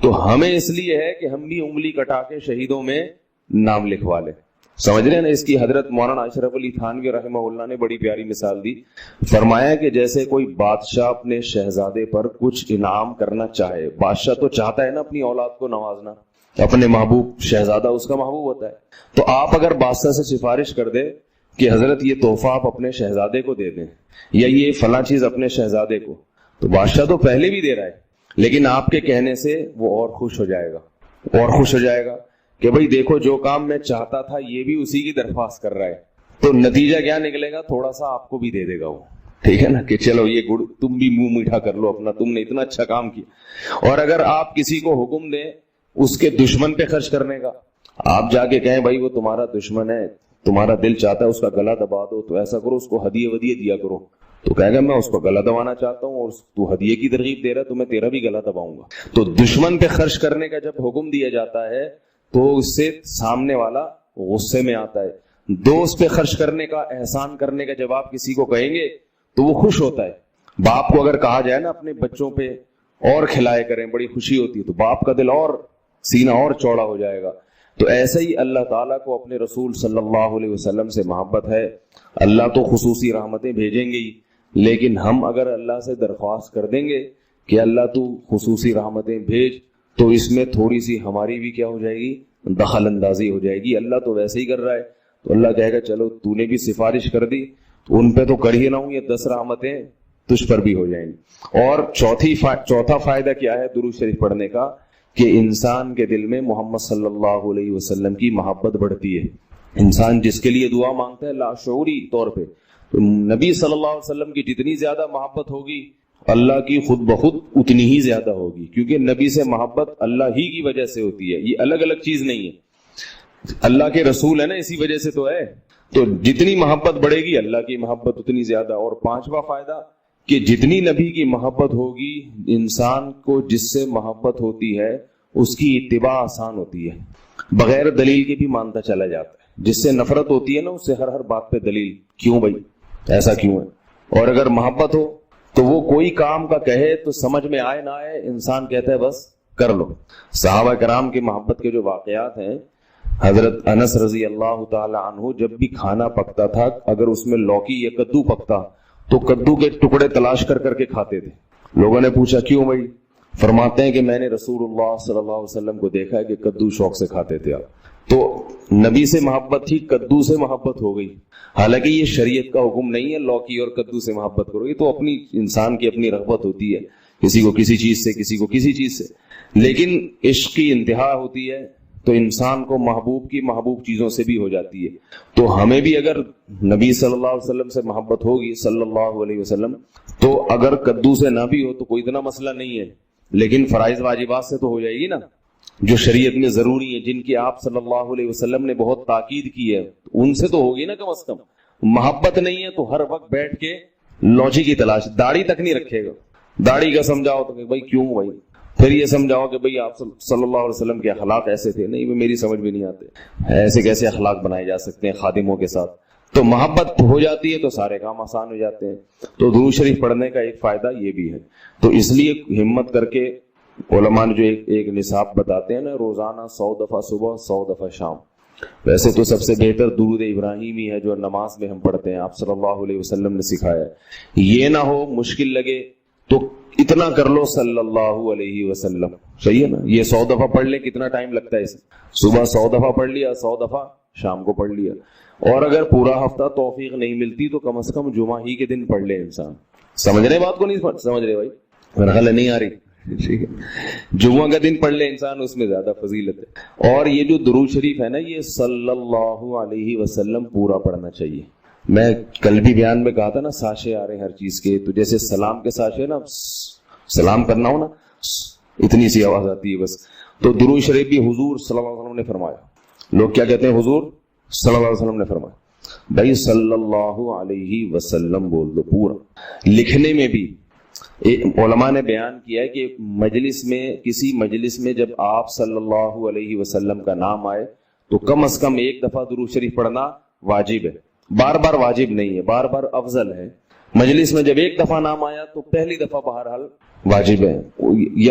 تو ہمیں اس لیے ہے کہ ہم بھی انگلی کٹا کے شہیدوں میں نام لکھوا لیں. سمجھ رہے ہیں نا؟ اس کی حضرت مولانا اشرف علی تھانوی رحمہ اللہ نے بڑی پیاری مثال دی. فرمایا کہ جیسے کوئی بادشاہ اپنے شہزادے پر کچھ انعام کرنا چاہے, بادشاہ تو چاہتا ہے نا اپنی اولاد کو نوازنا, اپنے محبوب شہزادہ اس کا محبوب ہوتا ہے. تو آپ اگر بادشاہ سے سفارش کر دیں کہ حضرت یہ تحفہ آپ اپنے شہزادے کو دے دیں یا یہ فلاں چیز اپنے شہزادے کو, تو بادشاہ تو پہلے بھی دے رہا ہے لیکن آپ کے کہنے سے وہ اور خوش ہو جائے گا, اور خوش ہو جائے گا کہ بھئی دیکھو جو کام میں چاہتا تھا یہ بھی اسی کی درخواست کر رہا ہے. تو نتیجہ کیا نکلے گا؟ تھوڑا سا آپ کو بھی دے دے گا وہ, ٹھیک ہے نا, کہ چلو یہ گڑ تم بھی منہ میٹھا کر لو اپنا, تم نے اتنا اچھا کام کیا. اور اگر آپ کسی کو حکم دیں اس کے دشمن پہ خرچ کرنے کا, آپ جا کے کہیں بھائی وہ تمہارا دشمن ہے, تمہارا دل چاہتا ہے اس کا گلا دبا دو, تو ایسا کرو اس کو ہدیے ودیے دیا کرو. تو کہے گا میں اس کو گلا دبانا چاہتا ہوں اور تو ہدیے کی ترغیب دے رہا ہے تو میں تیرا بھی گلا دباؤں گا. تو دشمن پہ خرچ کرنے کا جب حکم دیا جاتا ہے تو اس سے سامنے والا غصے میں آتا ہے. دوست پہ خرچ کرنے کا, احسان کرنے کا جب آپ کسی کو کہیں گے تو وہ خوش ہوتا ہے. باپ کو اگر کہا جائے نا اپنے بچوں پہ اور کھلائے کریں, بڑی خوشی ہوتی ہے, تو باپ کا دل اور سینہ اور چوڑا ہو جائے گا. تو ایسے ہی اللہ تعالیٰ کو اپنے رسول صلی اللہ علیہ وسلم سے محبت ہے. اللہ تو خصوصی رحمتیں بھیجیں گے ہی, لیکن ہم اگر اللہ سے درخواست کر دیں گے کہ اللہ تو خصوصی رحمتیں بھیج, تو اس میں تھوڑی سی ہماری بھی کیا ہو جائے گی؟ دخل اندازی ہو جائے گی. اللہ تو ویسے ہی کر رہا ہے, تو اللہ کہے گا چلو تو نے بھی سفارش کر دی تو ان پہ تو کر ہی نہ ہوں, یہ 10 رحمتیں تجھ پر بھی ہو جائیں گی. اور چوتھا فائدہ کیا ہے درود شریف پڑھنے کا؟ کہ انسان کے دل میں محمد صلی اللہ علیہ وسلم کی محبت بڑھتی ہے. انسان جس کے لیے دعا مانگتا ہے لاشعوری طور پہ, تو نبی صلی اللہ علیہ وسلم کی جتنی زیادہ محبت ہوگی اللہ کی خود بخود اتنی ہی زیادہ ہوگی, کیونکہ نبی سے محبت اللہ ہی کی وجہ سے ہوتی ہے, یہ الگ الگ چیز نہیں ہے. اللہ کے رسول ہے نا, اسی وجہ سے تو ہے. تو جتنی محبت بڑھے گی اللہ کی محبت اتنی زیادہ. اور پانچواں فائدہ کہ جتنی نبی کی محبت ہوگی, انسان کو جس سے محبت ہوتی ہے اس کی اتباع آسان ہوتی ہے, بغیر دلیل کے بھی مانتا چلا جاتا ہے. جس سے نفرت ہوتی ہے نا اس سے ہر بات پہ دلیل, کیوں بھائی ایسا کیوں ہے. اور اگر محبت ہو تو وہ کوئی کام کا کہے تو سمجھ میں آئے نہ آئے انسان کہتا ہے بس کر لو. صحابہ کرام کی محبت کے جو واقعات ہیں, حضرت انس رضی اللہ تعالی عنہ جب بھی کھانا پکتا تھا, اگر اس میں لوکی یا کدو پکتا تو کدو کے ٹکڑے تلاش کر کے کھاتے تھے. لوگوں نے پوچھا کیوں بھائی؟ فرماتے ہیں کہ میں نے رسول اللہ صلی اللہ علیہ وسلم کو دیکھا ہے کہ کدو شوق سے کھاتے تھے آپ. تو نبی سے محبت تھی, کدو سے محبت ہو گئی. حالانکہ یہ شریعت کا حکم نہیں ہے لوکی اور کدو سے محبت کرو, یہ تو اپنی انسان کی اپنی رغبت ہوتی ہے, کسی کو کسی چیز سے, کسی کو کسی چیز سے. لیکن عشق کی انتہا ہوتی ہے تو انسان کو محبوب چیزوں سے بھی ہو جاتی ہے. تو ہمیں بھی اگر نبی صلی اللہ علیہ وسلم سے محبت ہوگی صلی اللہ علیہ وسلم, تو اگر کدو سے نہ بھی ہو تو کوئی اتنا مسئلہ نہیں ہے, لیکن فرائض واجبات سے تو ہو جائے گی نا, جو شریعت میں ضروری ہے, جن کی آپ صلی اللہ علیہ وسلم نے بہت تاکید کی ہے, ان سے تو ہوگی نا کم از کم. محبت نہیں ہے تو ہر وقت بیٹھ کے لوچی کی تلاش, داڑھی تک نہیں رکھے گا. داڑھی کا سمجھاؤ تو کہ بھائی کیوں بھائی, پھر یہ سمجھاؤ کہ بھئی آپ صلی اللہ علیہ وسلم کے اخلاق ایسے تھے, نہیں میری سمجھ بھی نہیں آتے, ایسے کیسے اخلاق بنائے جا سکتے ہیں خادموں کے ساتھ. تو محبت ہو جاتی ہے تو سارے کام آسان ہو جاتے ہیں. تو درود شریف پڑھنے کا ایک فائدہ یہ بھی ہے. تو اس لیے ہمت کر کے علماء نے جو ایک نصاب بتاتے ہیں نا، روزانہ 100 دفعہ صبح 100 دفعہ شام. ویسے تو سب سے بہتر درود ابراہیمی ہے جو نماز میں ہم پڑھتے ہیں، آپ صلی اللہ علیہ وسلم نے سکھایا ہے. یہ نہ ہو مشکل لگے تو اتنا کر لو صلی اللہ علیہ وسلم. صحیح ہے نا؟ یہ 100 دفعہ پڑھ لیں، کتنا ٹائم لگتا ہے اسے؟ صبح 100 دفعہ پڑھ لیا، 100 دفعہ شام کو پڑھ لیا. اور اگر پورا ہفتہ توفیق نہیں ملتی تو کم از کم جمعہ ہی کے دن پڑھ لے انسان. سمجھ رہے بات کو؟ نہیں سمجھ رہے بھائی؟ مرحلہ نہیں آ رہی؟ ٹھیک ہے، جمعہ کا دن پڑھ لے انسان، اس میں زیادہ فضیلت ہے. اور یہ جو درود شریف ہے نا، یہ صلی اللہ علیہ وسلم پورا پڑھنا چاہیے. میں کل بھی بیان میں کہا تھا نا، ساشے آ رہے ہیں ہر چیز کے، تو جیسے سلام کے ساشے نا، سلام کرنا ہو نا، اتنی سی آواز آتی ہے بس. تو درود شریف بھی حضور صلی اللہ علیہ وسلم نے فرمایا. لوگ کیا کہتے ہیں؟ حضور صلی اللہ علیہ وسلم نے فرمایا. بھائی صلی اللہ علیہ وسلم بول دو پورا. لکھنے میں بھی علماء نے بیان کیا ہے کہ مجلس میں، کسی مجلس میں جب آپ صلی اللہ علیہ وسلم کا نام آئے تو کم از کم ایک دفعہ درود شریف پڑھنا واجب ہے. بار بار واجب نہیں ہے، بار بار افضل ہے. مجلس میں جب ایک دفعہ نام آیا تو پہلی دفعہ بہرحال واجب ہے. یا